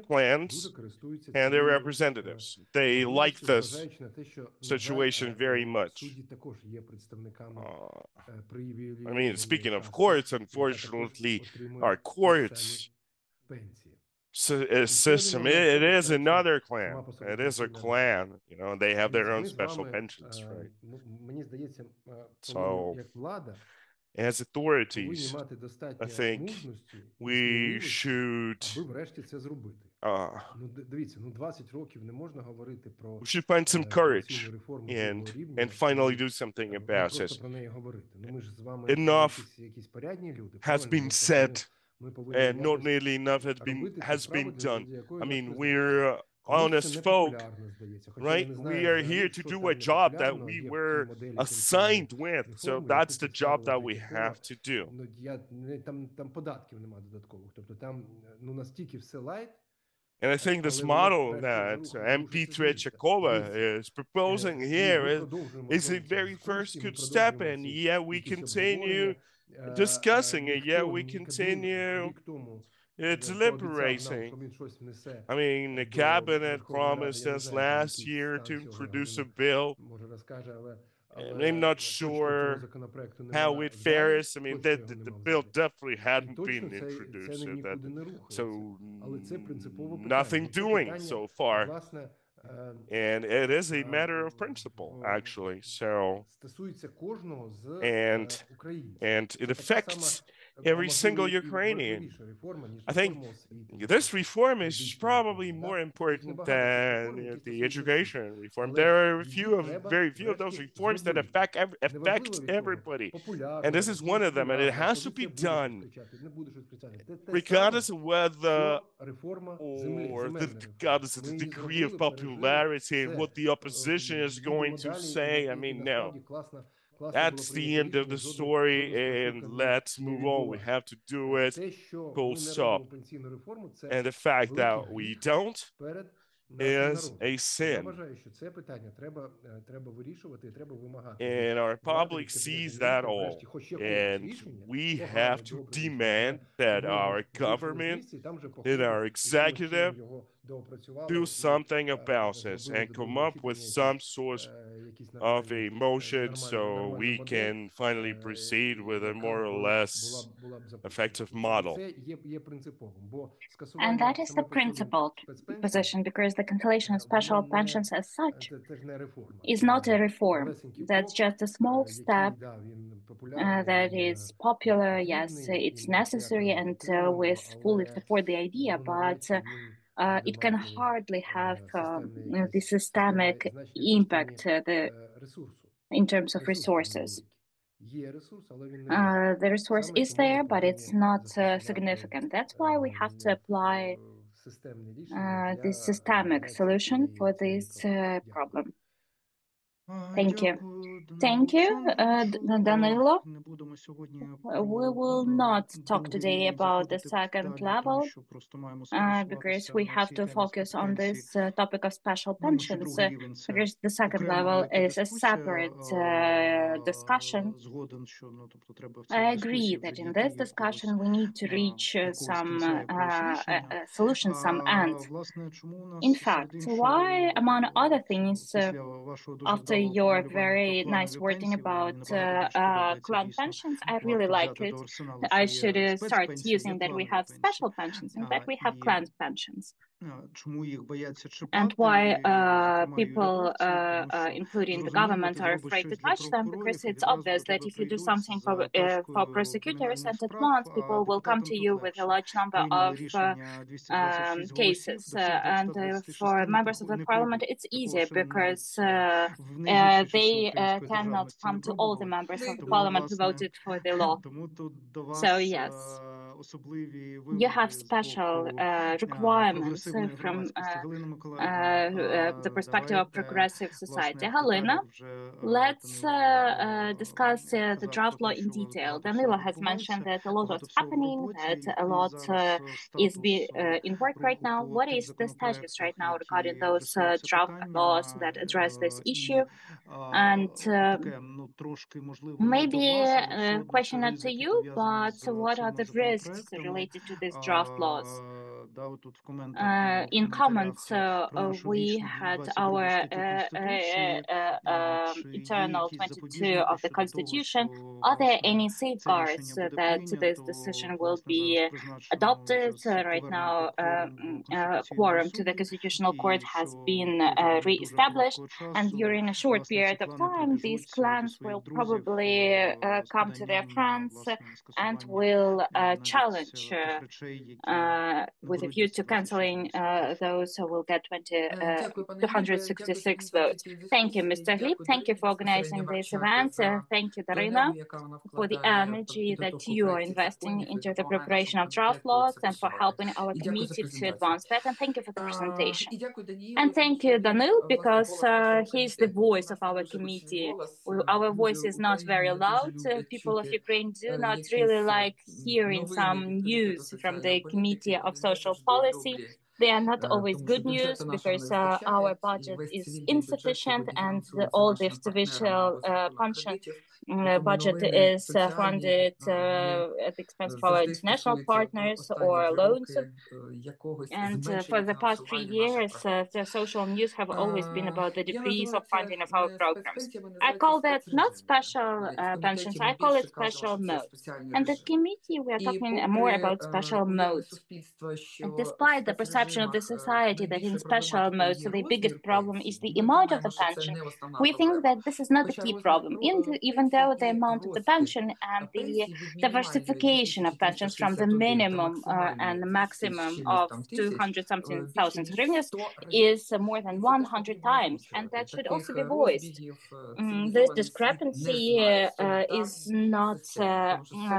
clans and their representatives, they like this situation very much. I mean, speaking of courts, unfortunately, our courts system, it is another clan. It is a clan, you know, and they have their own special pensions, right? So, as authorities, I think we should find some courage and finally do something about it. Enough has been said, and not nearly enough has been done. I mean, we're honest folk, right? We are here to do a job that we were assigned with. So that's the job that we have to do. And I think this model that MP Trechakova is proposing here is a very first good step. And yeah, we continue discussing it. Yeah, we continue deliberating. I mean, the cabinet promised us last year to introduce a bill. And I'm not sure how it fares. I mean, the bill definitely hadn't been introduced, so nothing doing so far. And it is a matter of principle, actually. So, and it affects every single Ukrainian. I think this reform is probably more important than the education reform. There are very few of those reforms that affect everybody, and this is one of them. And it has to be done, regardless of whether regardless of the degree of popularity, what the opposition is going to say. I mean, no. That's the end of the story, and let's move on. We have to do it, full stop. And the fact that we don't is a sin. And our public sees that all. And we have to demand that our government and our executive do something about this and come up with some sort of a motion so we can finally proceed with a more or less effective model. And that is the principled position, because the cancellation of special pensions as such is not a reform. That's just a small step that is popular. Yes, it's necessary, and we fully support the idea, but it can hardly have the systemic impact in terms of resources. The resource is there, but it's not significant. That's why we have to apply the systemic solution for this problem. Thank you. Thank you, Danylo. We will not talk today about the second level because we have to focus on this topic of special pensions because the second level is a separate discussion. I agree that in this discussion we need to reach some solution, some end. In fact, why, among other things, after your very nice wording about clan pensions, I really like it. I should start using that we have special pensions and that we have clan pensions. And why people, including the government, are afraid to touch them, because it's obvious that if you do something for prosecutors, and at once people will come to you with a large number of cases. And for members of the parliament, it's easier because they cannot come to all the members of the parliament who voted for the law. So yes, you have special requirements from the perspective of progressive society. Halina, let's discuss the draft law in detail. Danylo has mentioned that a lot is happening, that a lot is in work right now. What is the status right now regarding those draft laws that address this issue? And maybe a question not to you, but what are the risks related to these draft laws? In comments, we had our internal 22 of the Constitution. Are there any safeguards that this decision will be adopted? Right now, quorum to the Constitutional Court has been re-established, and during a short period of time, these clans will probably come to their friends and will challenge with a view to cancelling those who will get 266 votes. Thank you, Mr. Glib. Thank you for organizing this event. Thank you, Darina, for the energy that you are investing into the preparation of draft laws and for helping our committee to advance that. And thank you for the presentation. And thank you, Danylo, because he's the voice of our committee. Our voice is not very loud. People of Ukraine do not really like hearing some news from the Committee of Social Policy. They are not always good news because our budget is insufficient and all the official pension budget is funded at the expense of our international partners or loans. And for the past 3 years, the social news have always been about the decrease of funding of our programs. I call that not special pensions, I call it special modes. And the committee, we are talking more about special modes. And despite the perception of the society that in special modes, the biggest problem is the amount of the pension, we think that this is not the key problem, even though the amount of the pension and the diversification of pensions from the minimum and the maximum of 200-something thousand hryvnias is more than 100 times, and that should also be voiced. This discrepancy is not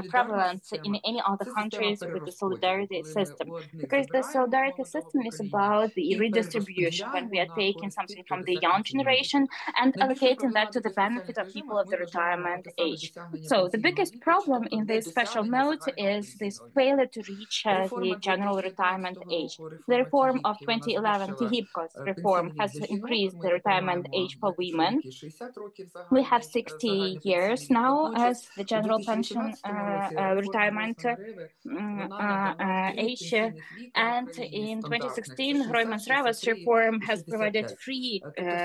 prevalent in any other countries with the solidarity system, because the solidarity system is about the redistribution when we are taking something from the young generation and allocating that to the benefit of people of the retirement age. So the biggest problem in this special mode is this failure to reach the general retirement age. The reform of 2011, Kyiv reform, has increased the retirement age for women. We have 60 years now as the general pension retirement age. And in 2016, Hetmantsev reform has provided free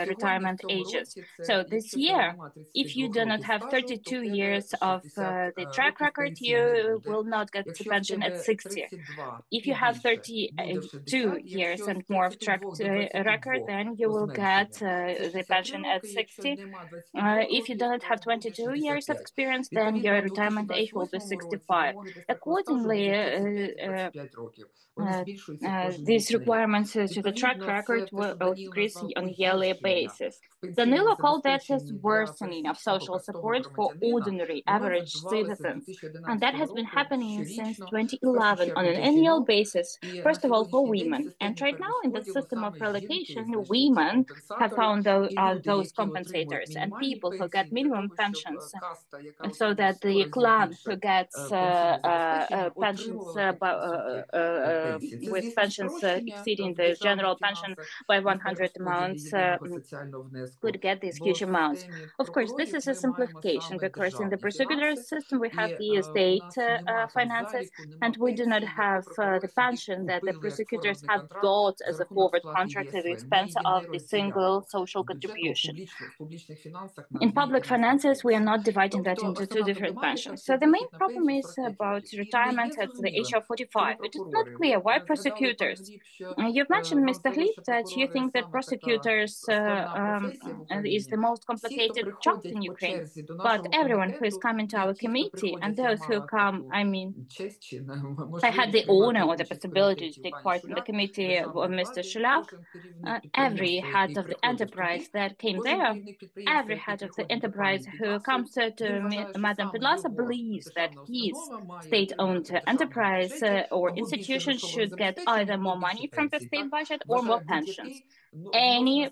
retirement ages. So this year, if you do not have 32 years of the track record, you will not get to pension at 60. If you have 32 years and more of track record, then you will get the pension at 60. If you don't have 22 years of experience, then your retirement age will be 65. Accordingly, these requirements to the track record will increase on a yearly basis. Danilo called that as worsening of social support for ordinary average citizens. And that has been happening since 2011 on an annual basis, first of all for women. And right now in the system of relocation, women have found those compensators and people who get minimum pensions, so that the clan who gets pensions with pensions exceeding the general pension by 100 amounts could get these huge amounts. Of course, this is a simplification because in the prosecutor system we have the state finances, and we do not have the pension that the prosecutors have got as a forward contract at the expense of the single social contribution. In public finances, we are not dividing that into two different pensions. So the main problem is about retirement at the age of 45. It is not clear why prosecutors. You've mentioned, Mr. Hlib, that you think that prosecutors is the most complicated job in Ukraine. But everyone who is coming to our committee and those who come, I mean, I had the honor or the possibility to take part in the committee of Mr. Shulak. Every head of the enterprise that came there, every head of the enterprise who comes to Madam Pedlasa believes that his state-owned enterprise or institution should get either more money from the state budget or more pensions. Any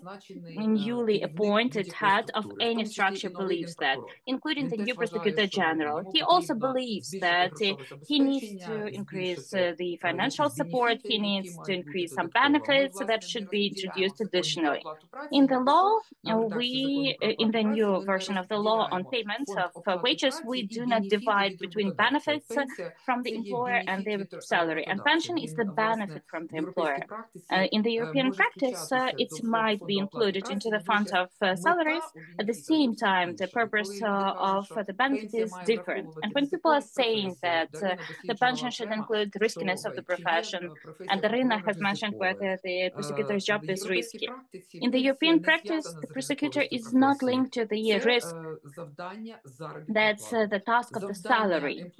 newly appointed head of any structure believes that, including the new prosecutor general. He also believes that he needs to increase the financial support, he needs to increase some benefits that should be introduced additionally. In the law, in the new version of the law on payments of wages, we do not divide between benefits from the employer and the salary, and pension is the benefit from the employer. In the European practice, it might be included into the fund of salaries. At the same time, the purpose of the benefit is different. And when people are saying that the pension should include the riskiness of the profession, and Irina has mentioned whether the prosecutor's job is risky. In the European practice, the prosecutor is not linked to the risk. That's the task of the salary.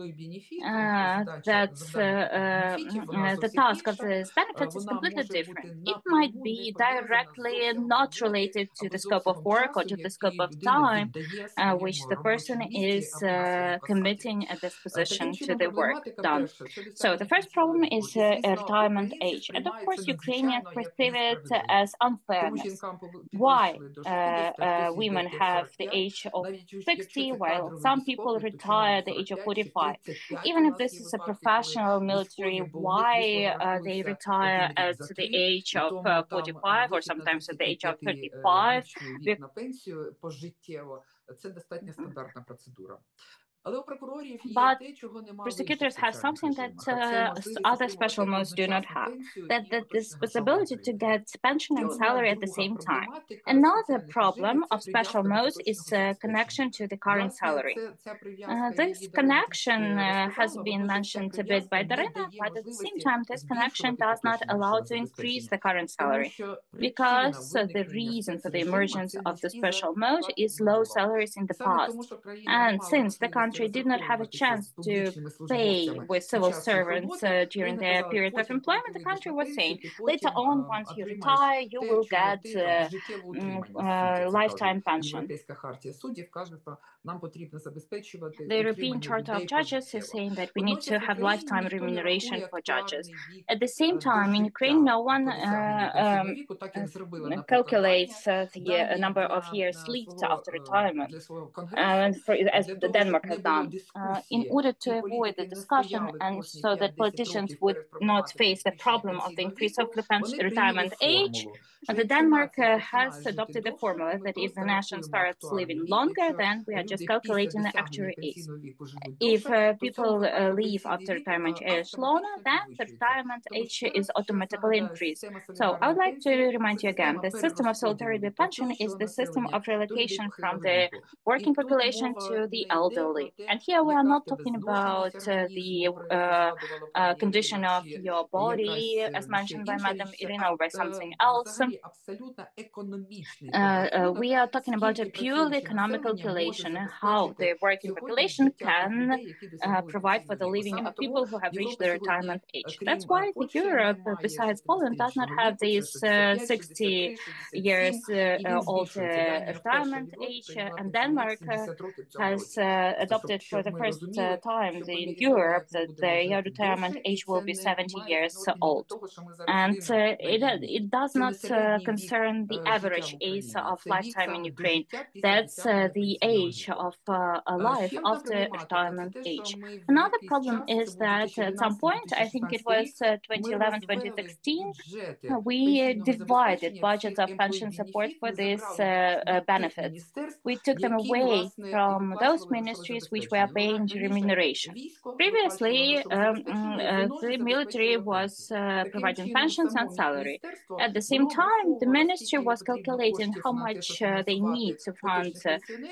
The task of the benefits is completely different. It might be directly not related to the scope of work or to the scope of time which the person is committing at this position to the work done. So the first problem is retirement age. And of course, Ukrainians perceive it as unfairness. Why women have the age of 60 while some people retire at the age of 45? Even if this is a professional military, why they retire at the age of 45 or sometimes at the age of 35? But prosecutors have something that other special modes do not have, that this possibility to get pension and salary at the same time. Another problem of special modes is connection to the current salary. This connection has been mentioned a bit by Darina, but at the same time, this connection does not allow to increase the current salary, because the reason for the emergence of the special mode is low salaries in the past. And since the country did not have a chance to pay with civil servants during their period of employment, the country was saying, later on, once you retire, you will get lifetime pension. The European Charter of Judges is saying that we need to have lifetime remuneration for judges. At the same time, in Ukraine, no one calculates the number of years lived after retirement, as Denmark has done. In order to avoid the discussion and so that politicians would not face the problem of the increase of the retirement age, the Denmark has adopted a formula that if the nation starts living longer, then we are just calculating the actual age. If people leave after retirement age longer, then the retirement age is automatically increased. So I would like to remind you again, the system of solidarity pension is the system of relocation from the working population to the elderly. And here we are not talking about the condition of your body, as mentioned by Madam Irina, or by something else. We are talking about a purely economic calculation, how the working population can provide for the living of people who have reached the retirement age. That's why the Europe, besides Poland, does not have this 60 years old retirement age, and Denmark has adopted for the first time in Europe that the retirement age will be 70 years old. And it does not concern the average age of lifetime in Ukraine. That's the age of a life after retirement age. Another problem is that at some point, I think it was 2011, 2016, we divided budgets of pension support for these benefits. We took them away from those ministries which were paying remuneration. Previously, the military was providing pensions and salary. At the same time, the ministry was calculating how much they need to fund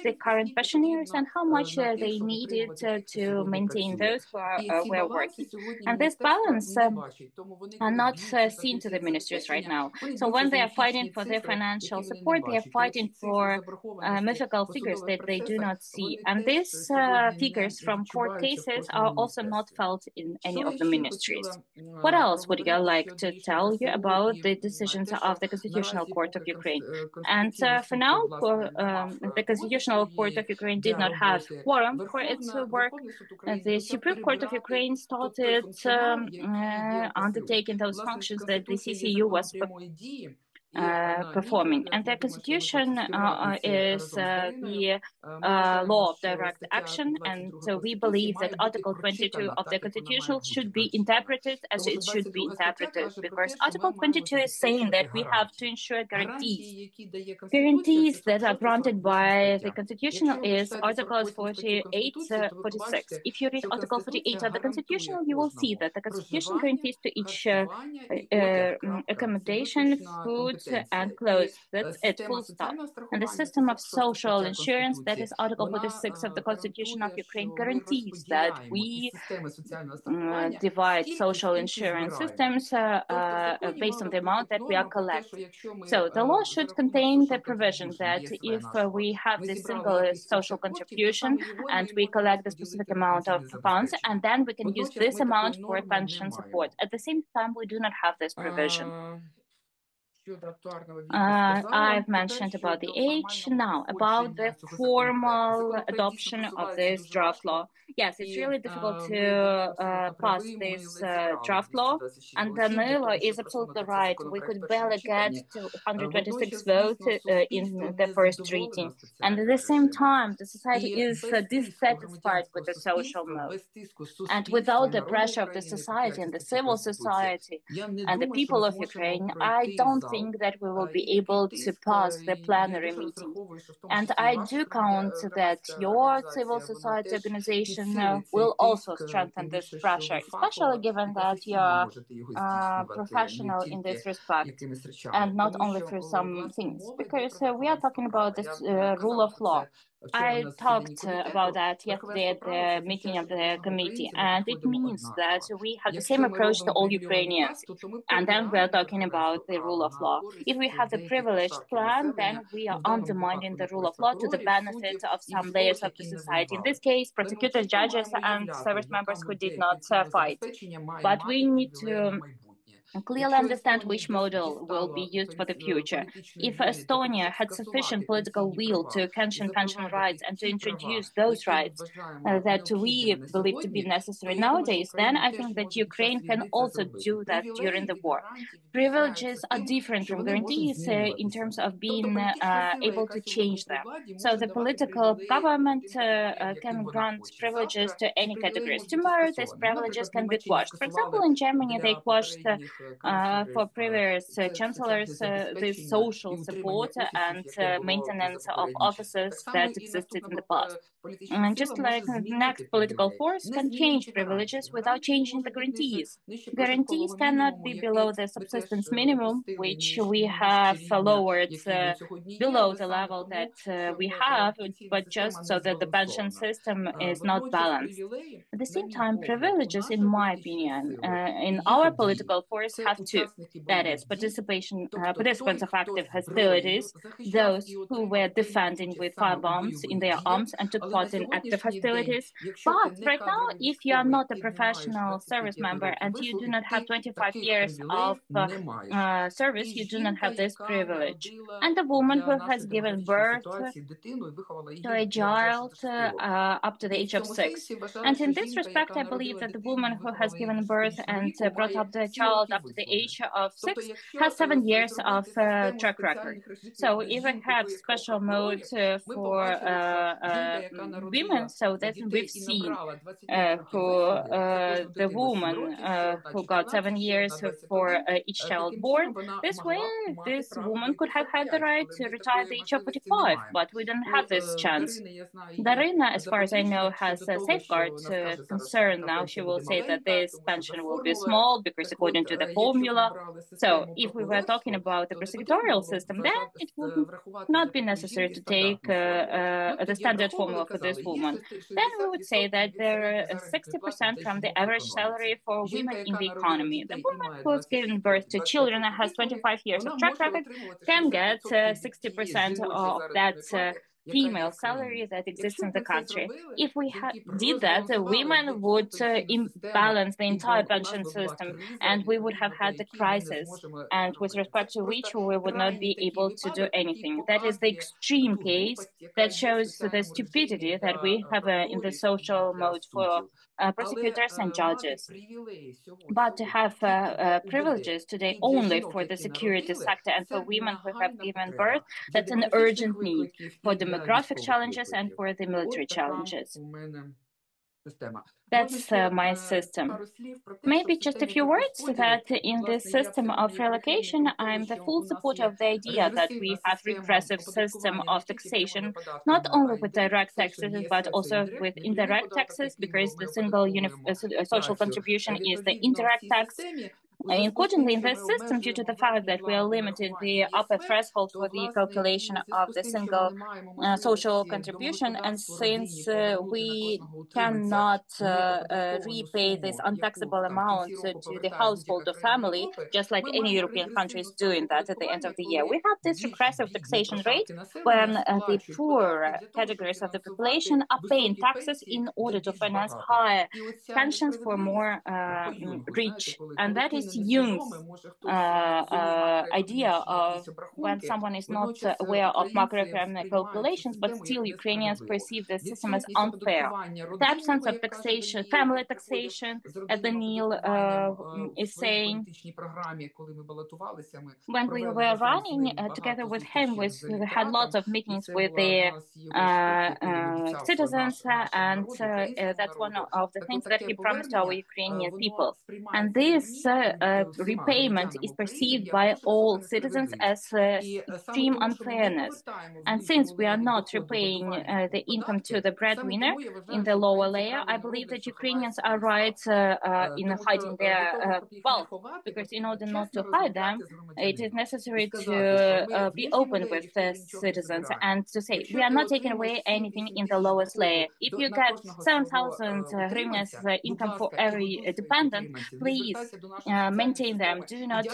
the current pensioners and how much they needed to maintain those who were working. And this balance are not seen to the ministries right now. So when they are fighting for their financial support, they are fighting for mythical figures that they do not see. And these figures from court cases are also not felt in any of the ministries. What else would you like to tell you about the decisions of the Constitutional Court of Ukraine? And for now, the Constitutional Court of Ukraine did not have quorum for its work. The Supreme Court of Ukraine started undertaking those functions that the CCU was performing. And the Constitution is the law of direct action. And so we believe that Article 22 of the Constitution should be interpreted as it should be interpreted, because Article 22 is saying that we have to ensure guarantees. Guarantees that are granted by the Constitution is Articles 48, 46. If you read Article 48 of the Constitution, you will see that the Constitution guarantees to each accommodation, food, and clothes. That's it, full stop. And the system of social insurance, that is Article 46 of the Constitution of Ukraine, guarantees that we divide social insurance systems based on the amount that we are collecting. So the law should contain the provision that if we have this single social contribution and we collect a specific amount of funds, and then we can use this amount for pension support. At the same time, we do not have this provision. I've mentioned about the age. Now, about the formal adoption of this draft law. Yes, it's really difficult to pass this draft law, and Danylo is absolutely right. We could barely get to 126 votes in the first reading. And at the same time, the society is dissatisfied with the social mode. And without the pressure of the society and the civil society and the people of Ukraine, I don't think that we will be able to pass the plenary meeting. And I do count that your civil society organization will also strengthen this pressure, especially given that you're professional in this respect, and not only through some things, because we are talking about this rule of law. I talked about that yesterday at the meeting of the committee, and it means that we have the same approach to all Ukrainians. And then we are talking about the rule of law. If we have the privileged plan, then we are undermining the rule of law to the benefit of some layers of the society. In this case, prosecutors, judges, and service members who did not fight. But we need to clearly understand which model will be used for the future. If Estonia had sufficient political will to pension rights and to introduce those rights that we believe to be necessary nowadays, then I think that Ukraine can also do that during the war. Privileges are different from guarantees in terms of being able to change them. So the political government can grant privileges to any categories. Tomorrow, these privileges can be quashed. For example, in Germany, they quashed for previous chancellors this social support and maintenance of offices that existed in the past. And just like the next political force can change privileges without changing the guarantees. Guarantees cannot be below the subsistence minimum, which we have lowered below the level that we have, but just so that the pension system is not balanced. At the same time, privileges, in my opinion, in our political force have two. That is, participants of active hostilities, those who were defending with firebombs in their arms and took part in active hostilities. But right now, if you are not a professional service member and you do not have 25 years of service, you do not have this privilege. And a woman who has given birth to a child up to the age of 6. And in this respect, I believe that the woman who has given birth and brought up the child up to the age of 6 has 7 years of track record. So if I have special mode for women, so that we've seen the woman who got 7 years for each child born, this way this woman could have had the right to retire at the age of 45, but we don't have this chance. Darina, as far as I know, has a safeguard concern now. She will say that this pension will be small because according to the formula. So if we were talking about the prosecutorial system, then it would not be necessary to take the standard formula for this woman. Then we would say that there are 60% from the average salary for women in the economy. The woman who has given birth to children and has 25 years of track record can get 60% of that female salary that exists in the country. If we did that, women would imbalance the entire pension system, and we would have had a crisis, and with respect to which we would not be able to do anything. That is the extreme case that shows the stupidity that we have in the social mode for prosecutors and judges. But to have privileges today only for the security sector and for women who have given birth, that's an urgent need for demographic challenges and for the military challenges. That's my system. Maybe just a few words that in this system of relocation, I'm the full supporter of the idea that we have regressive system of taxation, not only with direct taxes, but also with indirect taxes, because the single social contribution is the indirect tax. Accordingly, in this system, due to the fact that we are limiting the upper threshold for the calculation of the single social contribution, and since we cannot repay this untaxable amount to the household or family, just like any European country is doing that at the end of the year, we have this regressive taxation rate when the poorer categories of the population are paying taxes in order to finance higher pensions for more rich. And that is Jung's idea of when someone is not aware of macroeconomic calculations, but still Ukrainians perceive the system as unfair. The absence of taxation, family taxation, as Danylo is saying, when we were running together with him, we had lots of meetings with the citizens, and that's one of the things that he promised to our Ukrainian people. And this repayment is perceived by all citizens as extreme unfairness. And since we are not repaying the income to the breadwinner in the lower layer, I believe that Ukrainians are right in hiding their wealth, because in order not to hide them, it is necessary to be open with the citizens and to say, we are not taking away anything in the lowest layer. If you get 7,000 hryvnias income for every dependent, please maintain them. Do not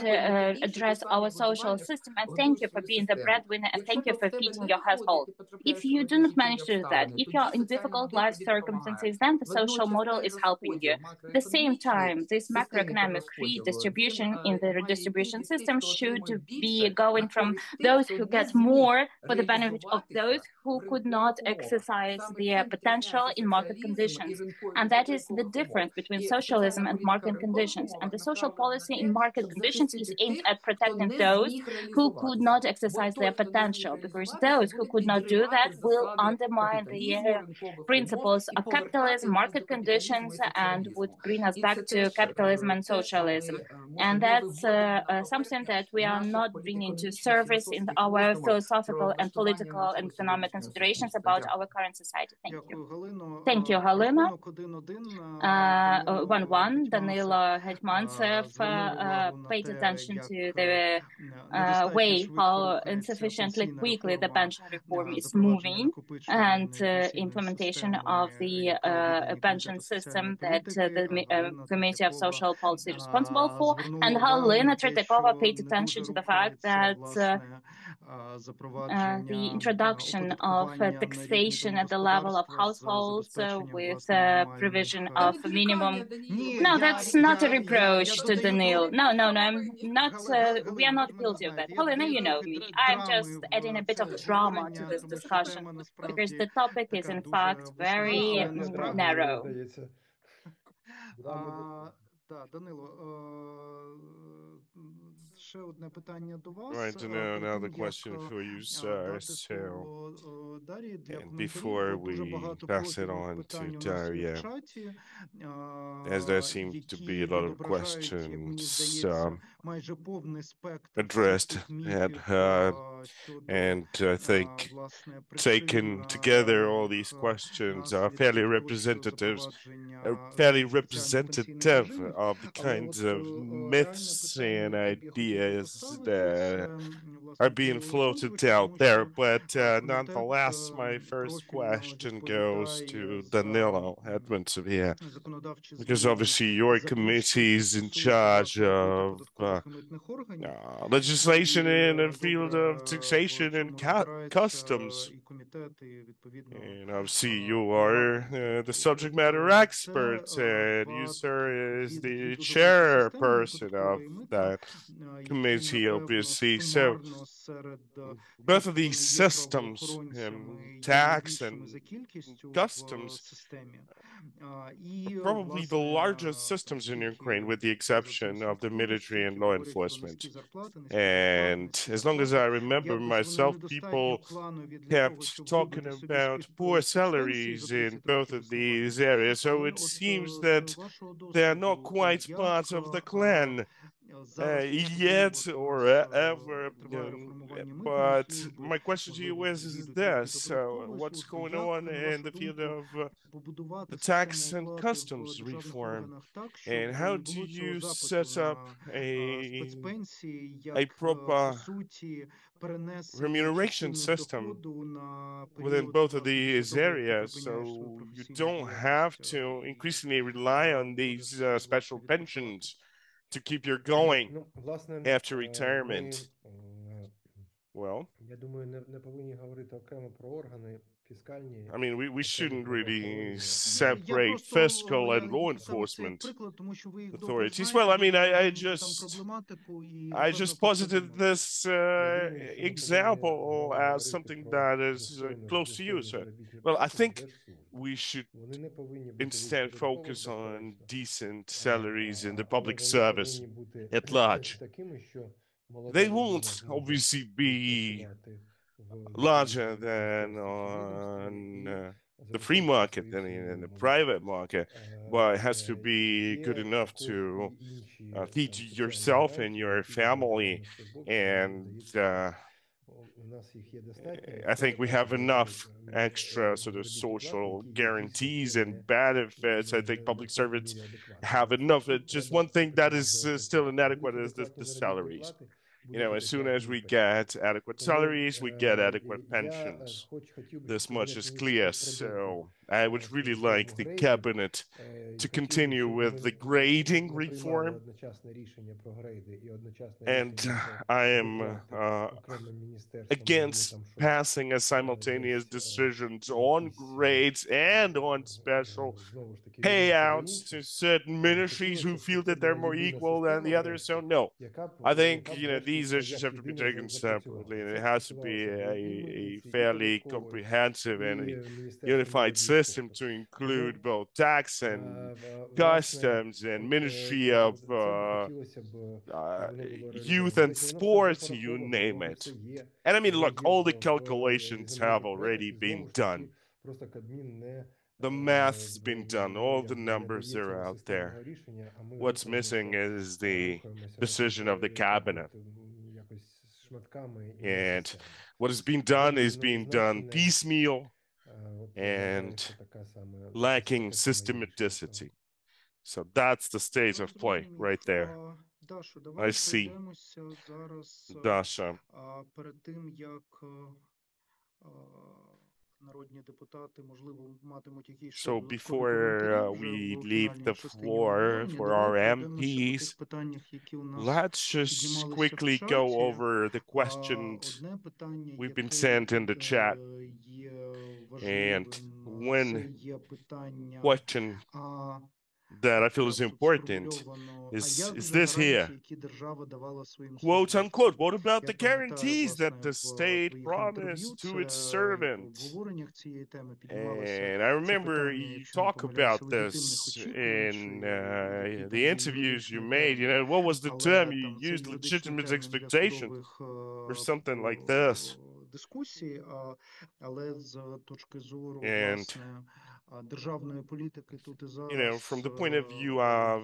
address our social system, and thank you for being the breadwinner, and thank you for feeding your household. If you do not manage to do that, if you are in difficult life circumstances, then the social model is helping you. At the same time, this macroeconomic redistribution in the redistribution system should be going from those who get more for the benefit of those who could not exercise their potential in market conditions. And that is the difference between socialism and market conditions. And the social policy in market conditions is aimed at protecting those who could not exercise their potential, because those who could not do that will undermine the principles of capitalism, market conditions, and would bring us back to capitalism and socialism. And that's something that we are not bringing to service in our philosophical and political and economic considerations about our current society. Thank you. Thank you, Halina. 1-1, Danylo Hetmantsev paid attention to the way how insufficiently quickly the pension reform is moving and implementation of the pension system that the Committee of Social Policy is responsible for, and Halina Tretyakova paid attention to the fact that the introduction of taxation at the level of households with provision of minimum. No, that's not a reproach to Danylo. No, I'm not. We are not guilty of that. Halina, you know me. I'm just adding a bit of drama to this discussion because the topic is in fact very narrow. Так, Данило, ще одне питання до вас. Right, another question for you, sir. So, and before we pass it on to Daria, as there seem to be a lot of questions addressed at her, and I think taken together, all these questions are fairly representative of the kinds of myths and ideas that are being floated out there. But nonetheless, my first question goes to Danylo Hetmantsev here, because obviously your committee is in charge of legislation in the field of taxation and customs. And obviously you are the subject matter expert, and you, sir, is the chairperson of that committee, obviously. So both of these systems, tax and customs, probably the largest systems in Ukraine, with the exception of the military and law enforcement. And as long as I remember myself, people kept talking about poor salaries in both of these areas. So it seems that they are not quite part of the clan yet or ever. But my question to you is this: what's going on in the field of the tax and customs reform, and how do you set up a proper remuneration system within both of these areas, so you don't have to increasingly rely on these special pensions to keep you going after retirement? Well, I mean, we shouldn't really separate fiscal and law enforcement authorities. Well, I mean, I just posited this example as something that is close to you, sir. Well, I think we should instead focus on decent salaries in the public service at large. They won't obviously be larger than on the free market than in the private market, but it has to be good enough to feed yourself and your family. And I think we have enough extra sort of social guarantees and benefits. I think public servants have enough. Just one thing that is still inadequate is the salaries. You know, as soon as we get adequate salaries, we get adequate pensions. This much is clear. So I would really like the cabinet to continue with the grading reform. And I am against passing a simultaneous decisions on grades and on special payouts to certain ministries who feel that they're more equal than the others. So no, I think, you know, these issues have to be taken separately, and it has to be a fairly comprehensive and a unified system system to include both tax and customs and Ministry of Youth and Sports, you name it. And I mean, look, all the calculations have already been done. The math's been done. All the numbers are out there. What's missing is the decision of the cabinet. And what has been done is being done piecemeal and lacking systematicity. So that's the state of play right there. Дашо, I давай see. пройдемося зараз Dasha. перед тим, як народні депутати, можливо, матимуть якісь ще So додаткові before коментарі вже we в leave фінальній the частині floor обговорення. for Давай our пройдемося по тих MPs, питаннях, які у нас let's just піднімалися в quickly go чаті. over the questions Одне питання, we've been яке sent in the chat. є And важливим, це one є питання, question that I feel is important is this here. Quote unquote, what about the guarantees that the state promised to its servants? And I remember you talk about this in the interviews you made. You know, what was the term you used? Legitimate expectations or something like this. Дискусії, але з точки зору, And, власне, державної політики тут і зараз, you know, from the point of view of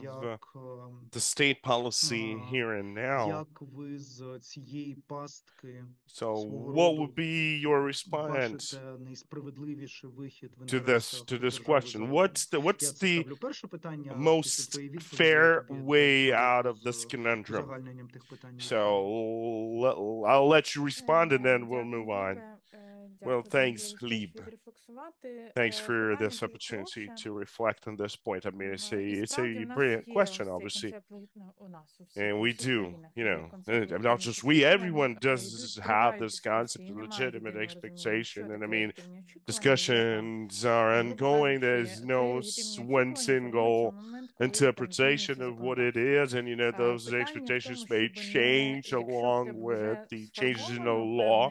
the state policy here and now, як ви з цієї пастки so свого what роду would be your response бачите найсправедливіший вихід в to інтересах this держави question? загалом? What's Я це the ставлю перше питання, після most твоєї відповіді fair я тобі way далі out проведу of this з conundrum? узагальненням тих питань. So I'll let you respond and then we'll move on. Well, thanks, Gleb. Thanks for this opportunity to reflect on this point. I mean, it's a brilliant question, obviously. And we do, you know, not just we, everyone does have this concept of legitimate expectation. And I mean, discussions are ongoing. There's no one single interpretation of what it is. And, you know, those expectations may change along with the changes in the law.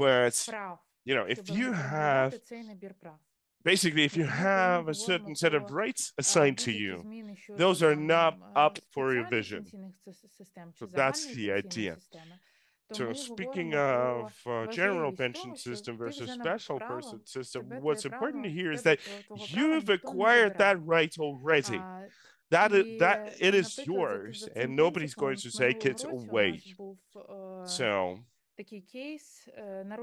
But, you know, if you have, basically, if you have a certain set of rights assigned to you, those are not up for revision. So that's the idea. So speaking of general pension system versus special person system, what's important here is that you've acquired that right already. That it is yours, and nobody's going to take it away. So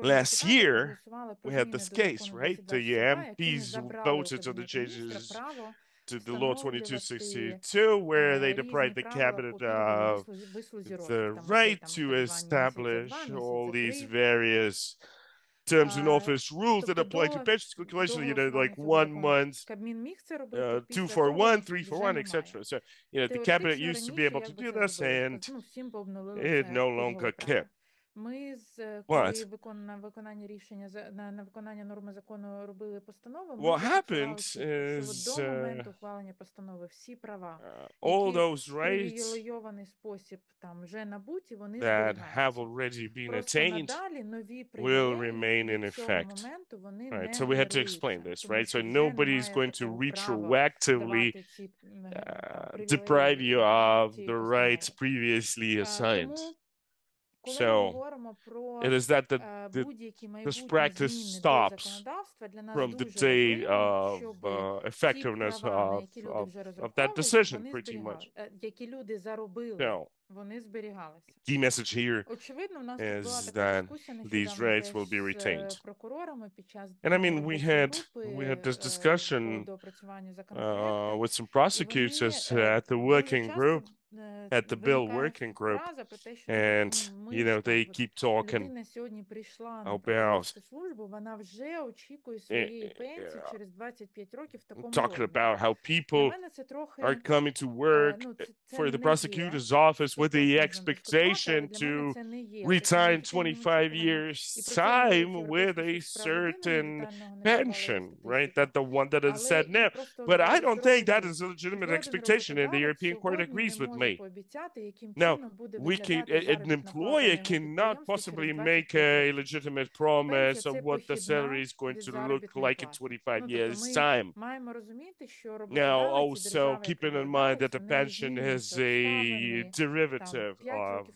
last year we had this case, right? The MPs voted on the changes to the law 2262, where they deprived the cabinet of the right to establish all these various terms and office rules that apply to pension calculation, you know, like 1 month, 2 for 1, 3 for 1, etc. So, you know, the cabinet used to be able to do this, and it no longer can. But what happened is all those rights that have already been attained will remain in effect. Right, so we had to explain this, right? So nobody's going to retroactively deprive you of the rights previously assigned. So it is that this practice stops from the day of effectiveness of that decision, pretty much. So, key message here is that these rights will be retained. And I mean, we had this discussion with some prosecutors at the working group, at the bill working group, and you know, they keep talking about how people are coming to work for the prosecutor's office with the expectation to retire in 25 years time with a certain pension, right? That the one that is said now. But I don't think that is a legitimate expectation, and the European Court agrees with made. Now, an employer cannot possibly make a legitimate promise of what the salary is going to look like in 25 years' time. Now, also keeping in mind that the pension is a derivative of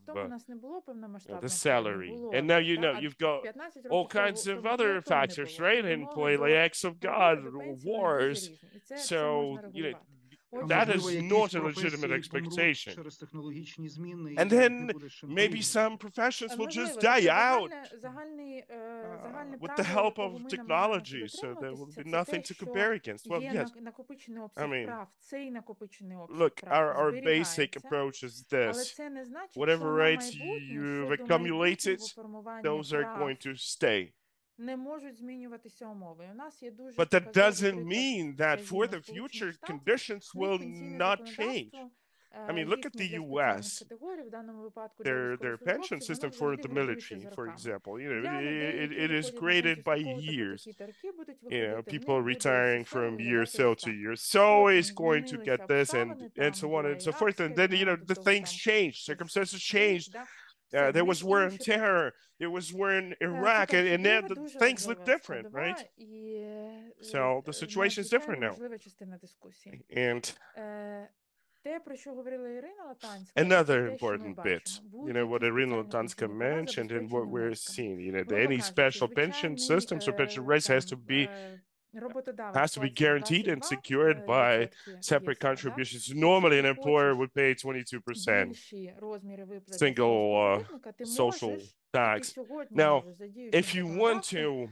the salary. And now, you've got all kinds of other factors, right? In play, like acts of God, wars. So, that is not a legitimate expectation. And then maybe some professions will just die out with the help of technology, so there will be nothing to compare against. Well, yes. I mean, look, our basic approach is this. Whatever rights you've accumulated, those are going to stay. But that doesn't mean that for the future conditions will not change. I mean, look at the US. Their pension system for the military, for example, it is graded by years. People retiring from year so to year so is going to get this, and so on and so forth. And then the things change, circumstances changed. There was war in terror, there was war in Iraq, and then things look different, right? So the situation is different now. And another important bit, what Irina Latanska mentioned and what we're seeing, any special pension systems or pension rights has to be guaranteed and secured by separate contributions. Normally, an employer would pay 22% single social tax. Now, if you want to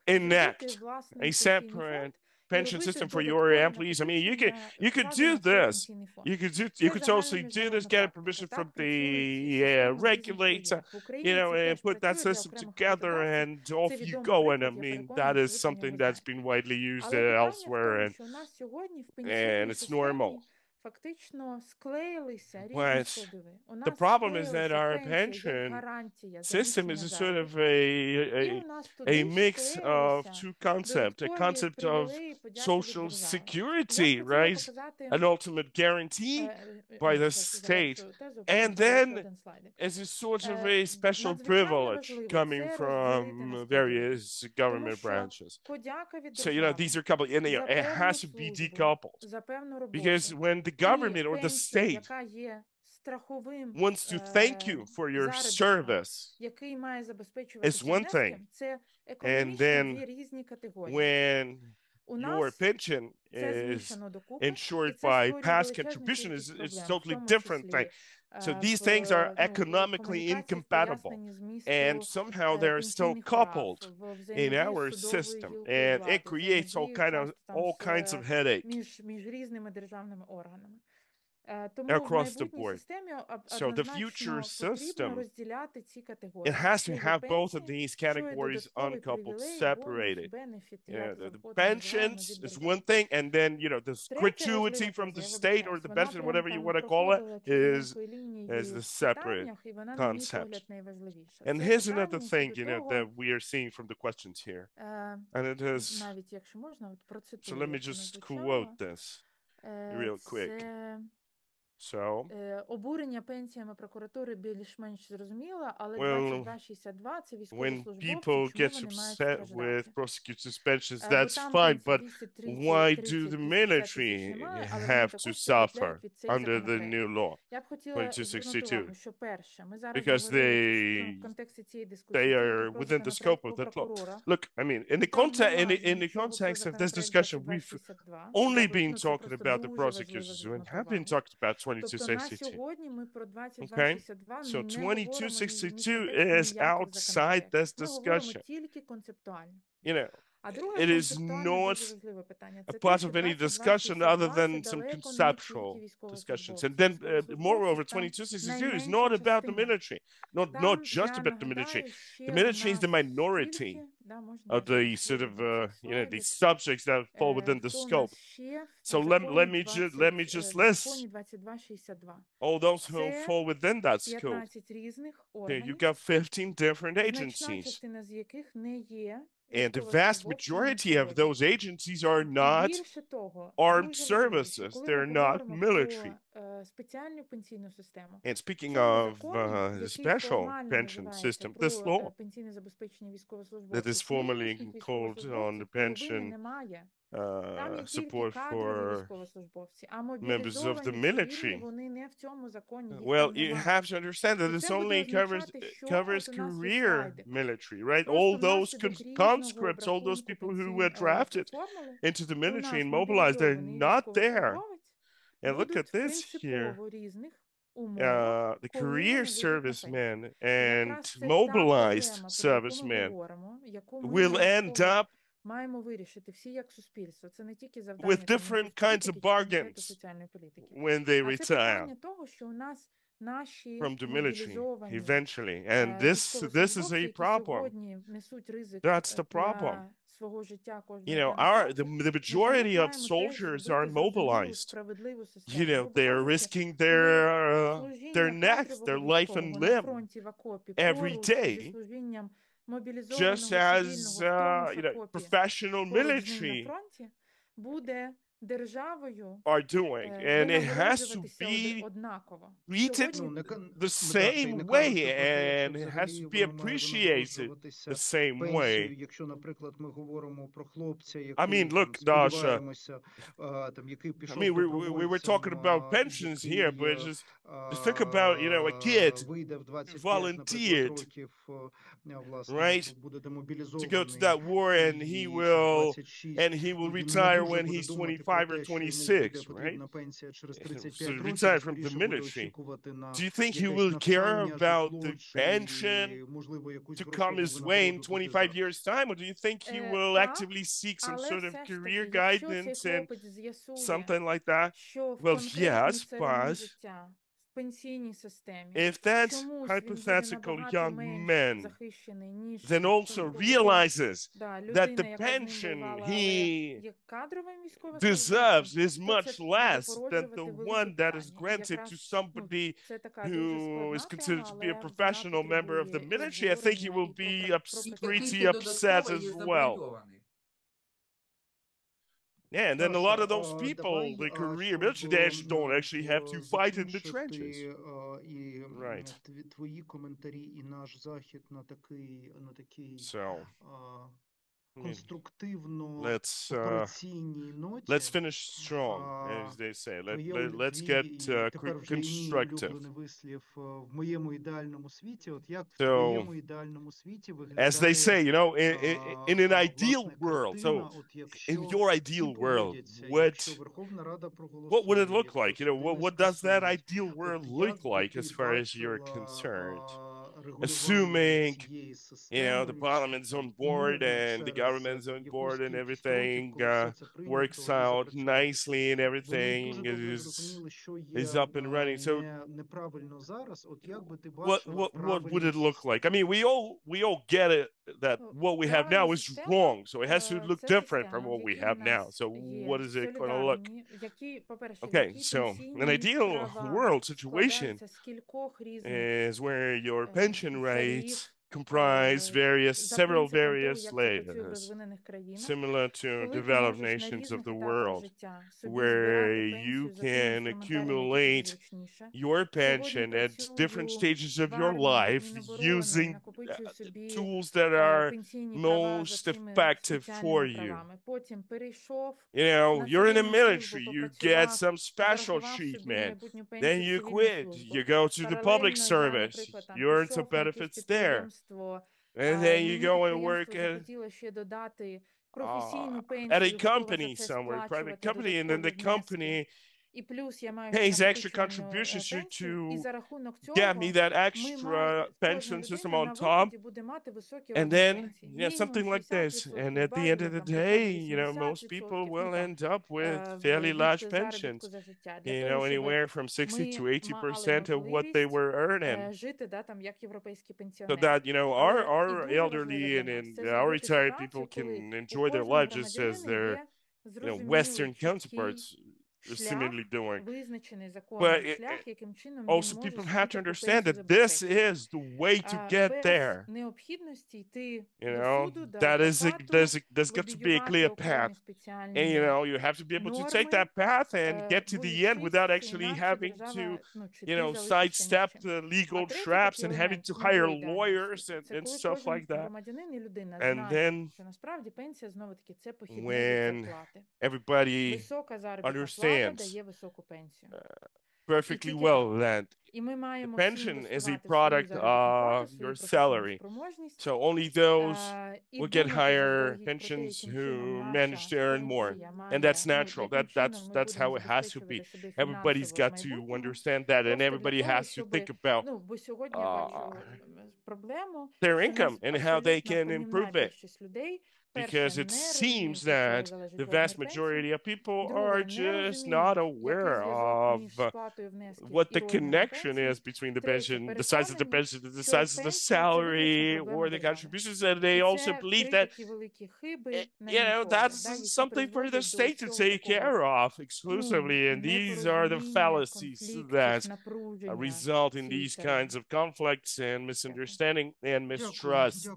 enact a separate pension system for your employees, I mean, you could do this. You could also do this, get permission from the regulator, and put that system together, and off you go. And I mean, that is something that's been widely used elsewhere, and it's normal. But the problem is that our pension system is a sort of a mix of two concepts, a concept of social security, right? An ultimate guarantee by the state, and then as a sort of a special privilege coming from various government branches. So, these are coupled, and it has to be decoupled, because when the government or the state wants to thank you for your service, it's one thing. And then when your pension is insured by past contribution, it's totally different thing. So these things are economically incompatible, and somehow they're still coupled in our system, and it creates all kinds of headache across the board. So the future system, it has to have both of these categories uncoupled, separated. The pensions is one thing, and then this gratuity from the state or the benefit, whatever you want to call it, is the separate concept. And here's another thing, that we are seeing from the questions here, and it is. So let me just quote this real quick. So, when people get upset with prosecutors' pensions, that's fine, but why do the military have to suffer under the new law, 2262? Because they are within the scope of that law. Look, I mean, in the context of this discussion, we've only been talking about the prosecutors and have been talking about 2262. Okay, so 2262 is outside this discussion. It is not a part of any discussion other than some conceptual discussions. And then, moreover, 2262 is not about the military, not just about the military. The military is the minority of the sort of the subjects that fall within the scope. So let me just list all those who fall within that scope. You got 15 different agencies, And the vast majority of those agencies are not armed services. They're not military. And speaking of the special pension system, this law that is formally called on the pension support for members of the military. Well, you have to understand that this only covers career military, right? All those conscripts, all those people who were drafted into the military and mobilized, they're not there. And look at this here. The career servicemen and mobilized servicemen will end up with different kinds of bargains when they retire from the military eventually. And this is a problem. That's the problem. You know, the majority of soldiers are mobilized. You know, they're risking their necks, their life and limb every day, just as you know, professional military are doing, and it has to be treated the same way, and it has to be appreciated the same way. Якщо, наприклад, ми говоримо про хлопця, I mean, який look, сподіваємося, там, який I пішов mean, we were talking about pensions here, but just think about, you know, a kid вийде в who 25, наприклад, volunteered, років, власне, right, буде to go to демобілізований, that war, and і he ще в will 26, retire не when дуже he's буде думати про 25 or те, що йому 26, буде right? потрібна пенсія через So 35 retire років, from the скоріше буде military. очікувати на Do you think he якесь will care навчання, about житло the чи, pension можливо, якусь to come грошову his way in винагороду тут і 25 зараз? years' time, or do you think he will actively seek some sort of career guidance and something like that? Well, yes, but if that hypothetical young man then also realizes that the pension he deserves is much less than the one that is granted to somebody who is considered to be a professional member of the military, I think he will be pretty upset as well. Yeah, and then a lot of those people, the career military, they actually don't actually have to fight in the trenches. Right. Твої коментарі і наш захід на такий So, конструктивно операційній ноті. Let's finish strong, as they say. Let's get constructive. В моєму ідеальному світі, от як в So, твоєму ідеальному світі виглядає, as they say, you know, in an ideal world, so in your ideal world, what would it look like? You know, what does that ideal world look like as far as you're concerned? Assuming, you know, the parliament's on board and the government's on board and everything works out nicely and everything is up and running. So what would it look like? I mean, we all get it that what we have now is wrong. So it has to look different from what we have now. So what is it going to look? Okay, so an ideal world situation is where your pension rights comprise several various layers, similar to developed nations of the world, where you can accumulate your pension at different stages of your life using tools that are most effective for you. You know, you're in the military, you get some special treatment, then you quit, you go to the public service, you earn some benefits there. And then you go and work at a company somewhere, private company, and then the company pays extra contributions to get me that extra pension system on top. And then, yeah, something like this. And at the end of the day, you know, most people will end up with fairly large pensions, you know, anywhere from 60 to 80% of what they were earning. So that, you know, our elderly and our retired people can enjoy their life just as their, you know, Western counterparts seemingly doing. But also people have to understand that this is the way to get there. There's got to be a clear path. And, you have to be able to take that path and get to the end without actually having to, sidestep the legal traps and having to hire lawyers and stuff like that. And then when everybody understands perfectly well that the pension is a product of your salary. So only those will get higher pensions who manage to earn more. And that's natural. That's how it has to be. Everybody's got to understand that, and everybody has to think about their income and how they can improve it. Because it seems that the vast majority of people are just not aware of what the connection is between the pension, the size of the pension, the size of the salary, or the contributions. And they also believe that, that's something for the state to take care of exclusively. And these are the fallacies that result in these kinds of conflicts and misunderstanding and mistrust.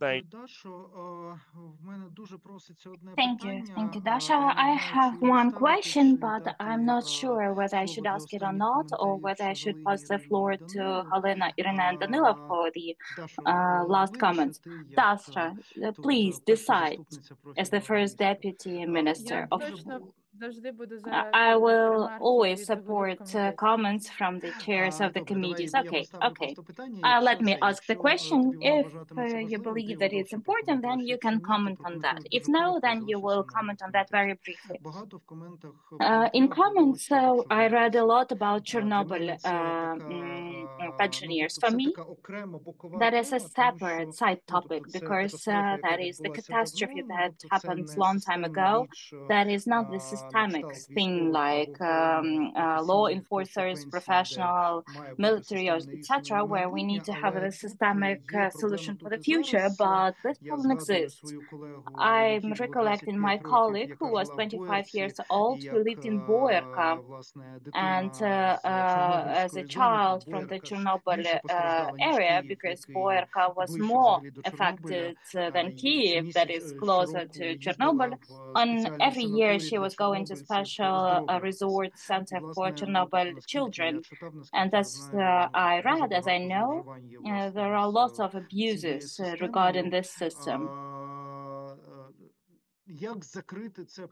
Thank you, Dasha. I have one question, but I'm not sure whether I should ask it or not, or whether I should pass the floor to Helena, Irina, and Danylo for the last comments. Dasha, please decide as the first deputy minister of. I will always support comments from the chairs of the committees. Okay. Let me ask the question. If you believe that it's important, then you can comment on that. If no, then you will comment on that very briefly. In comments, I read a lot about Chernobyl pensioners. For me, that is a separate side topic because that is the catastrophe that happened a long time ago. That is not the systemic thing like law enforcers, professional, military, etc., where we need to have a systemic solution for the future. But this problem exists. I'm recollecting my colleague who was 25 years old, who lived in Boyarka, and as a child from the Chernobyl area, because Boyarka was more affected than Kyiv, that is closer to Chernobyl. On every year, she was going to special resort center for Chernobyl children. And as I read, as I know, there are lots of abuses regarding this system.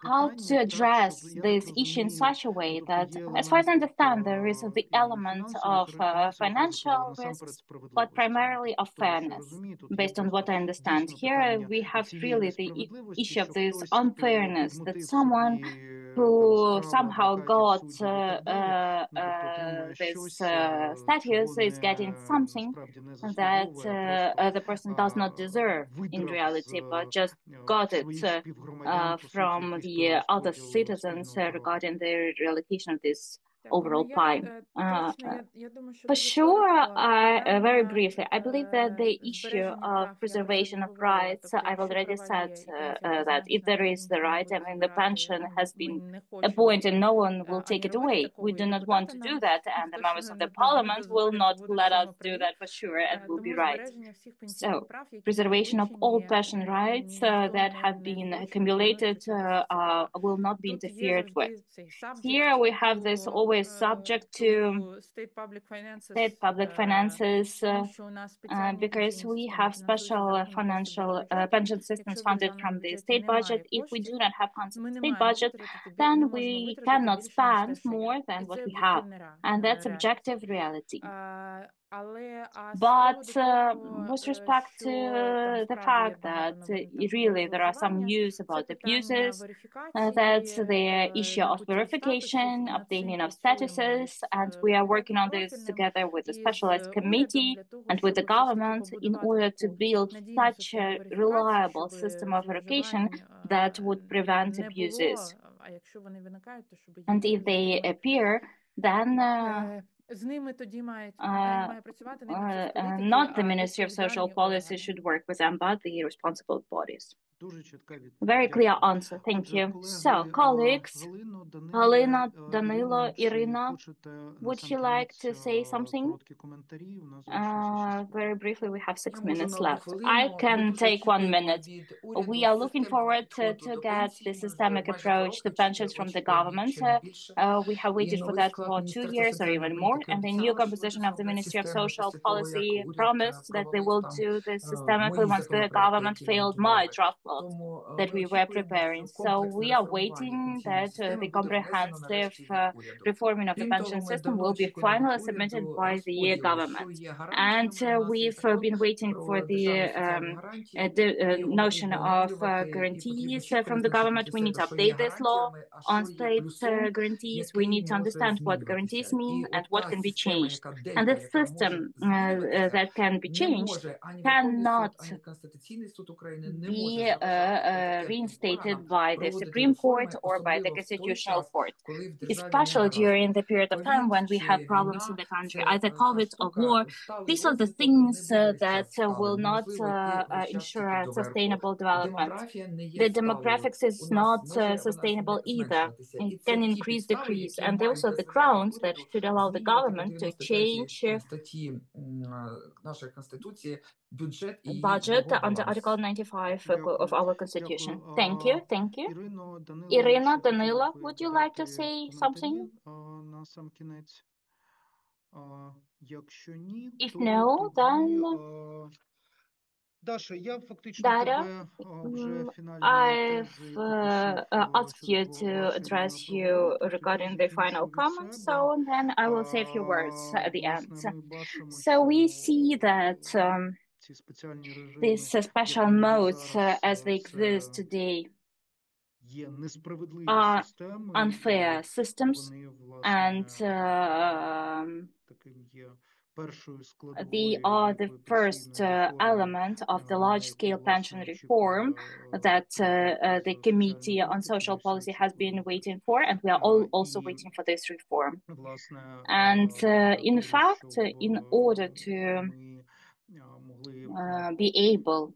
How to address this issue in such a way that, as far as I understand, there is the element of financial risks, but primarily of fairness, based on what I understand. Here we have really the issue of this unfairness, that someone who somehow got this status is getting something that the person does not deserve in reality, but just got it from the other citizens regarding the relocation of this overall pie. For sure, very briefly, I believe that the issue of preservation of rights, I've already said that if there is the right, I mean, the pension has been appointed, no one will take it away. We do not want to do that, and the members of the parliament will not let us do that for sure, and will be right. So, preservation of all pension rights that have been accumulated will not be interfered with. Here we have this always subject to state public finances because we have special financial pension systems funded from the state budget. If we do not have funds in the state budget, then we cannot spend more than what we have, and that's objective reality. But with respect to the fact that really there are some news about abuses, that's the issue of verification, obtaining of statuses, and we are working on this together with the specialized committee and with the government in order to build such a reliable system of verification that would prevent abuses. And if they appear, then not the Ministry of Social Policy should work with them, but the responsible bodies. Very clear answer. Thank you. So, colleagues, Halina, Danylo, Irina, would you like to say something? Very briefly, we have 6 minutes left. I can take 1 minute. We are looking forward to get the systemic approach to pensions from the government. We have waited for that for 2 years or even more, and the new composition of the Ministry of Social Policy promised that they will do this systemically once the government failed my draft law that we were preparing. So we are waiting that the comprehensive reforming of the pension system will be finally submitted by the government. And we've been waiting for the notion of guarantees from the government. We need to update this law on state guarantees. We need to understand what guarantees mean and what can be changed. And the system that can be changed cannot be reinstated by the Supreme Court or by the Constitutional Court, especially during the period of time when we have problems in the country, either COVID or war. These are the things that will not ensure a sustainable development. The demographics is not sustainable either. It can increase, decrease, and also the grounds that should allow the government to change budget under Article 95 of our Constitution. Thank you. Thank you. Irina, Danylo, would you like to say something? If no, then Dara, I've asked you to address you regarding the final comments, so then I will say a few words at the end. So we see that these special modes as they exist today are unfair systems, and they are the first element of the large-scale pension reform that the Committee on Social Policy has been waiting for, and we are all also waiting for this reform. And in fact, in order to be able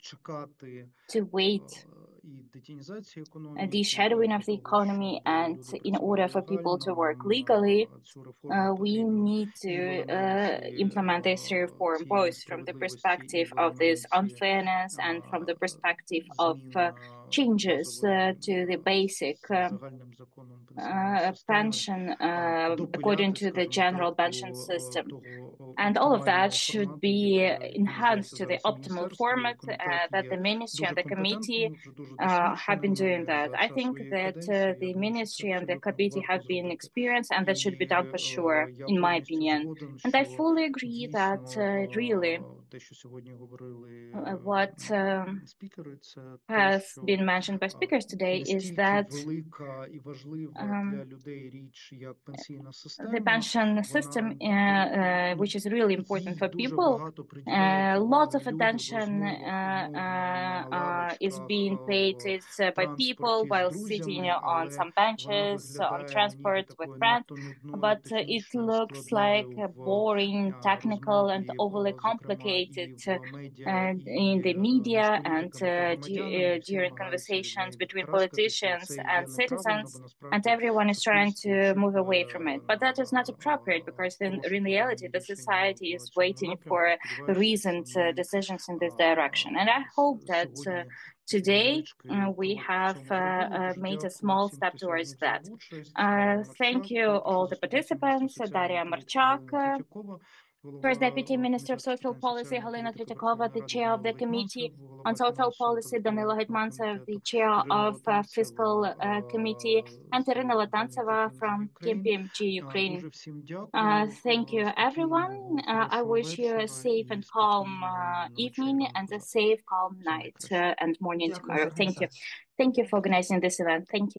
to wait the shadowing of the economy, and in order for people to work legally, we need to implement this reform, both from the perspective of this unfairness and from the perspective of changes to the basic pension according to the general pension system. And all of that should be enhanced to the optimal format that the ministry and the committee have been doing that. I think that the ministry and the committee have been experienced, and that should be done for sure, in my opinion. And I fully agree that really what has been mentioned by speakers today is that the pension system, which is really important for people, lots of attention is being paid by people while sitting on some benches, on transport with friends, but it looks like boring, technical, and overly complicated in the media and during conversations between politicians and citizens, and everyone is trying to move away from it. But that is not appropriate, because in reality, the society is waiting for reasoned decisions in this direction. And I hope that today we have made a small step towards that. Thank you all the participants, Daria Marchak, First Deputy Minister of Social Policy, Halina Tretyakova, the Chair of the Committee on Social Policy, Danylo Hetmantsev, the Chair of Fiscal Committee, and Irina Latantseva from KPMG Ukraine. Thank you, everyone. I wish you a safe and calm evening and a safe, calm night and morning tomorrow. Thank you. Thank you for organizing this event. Thank you.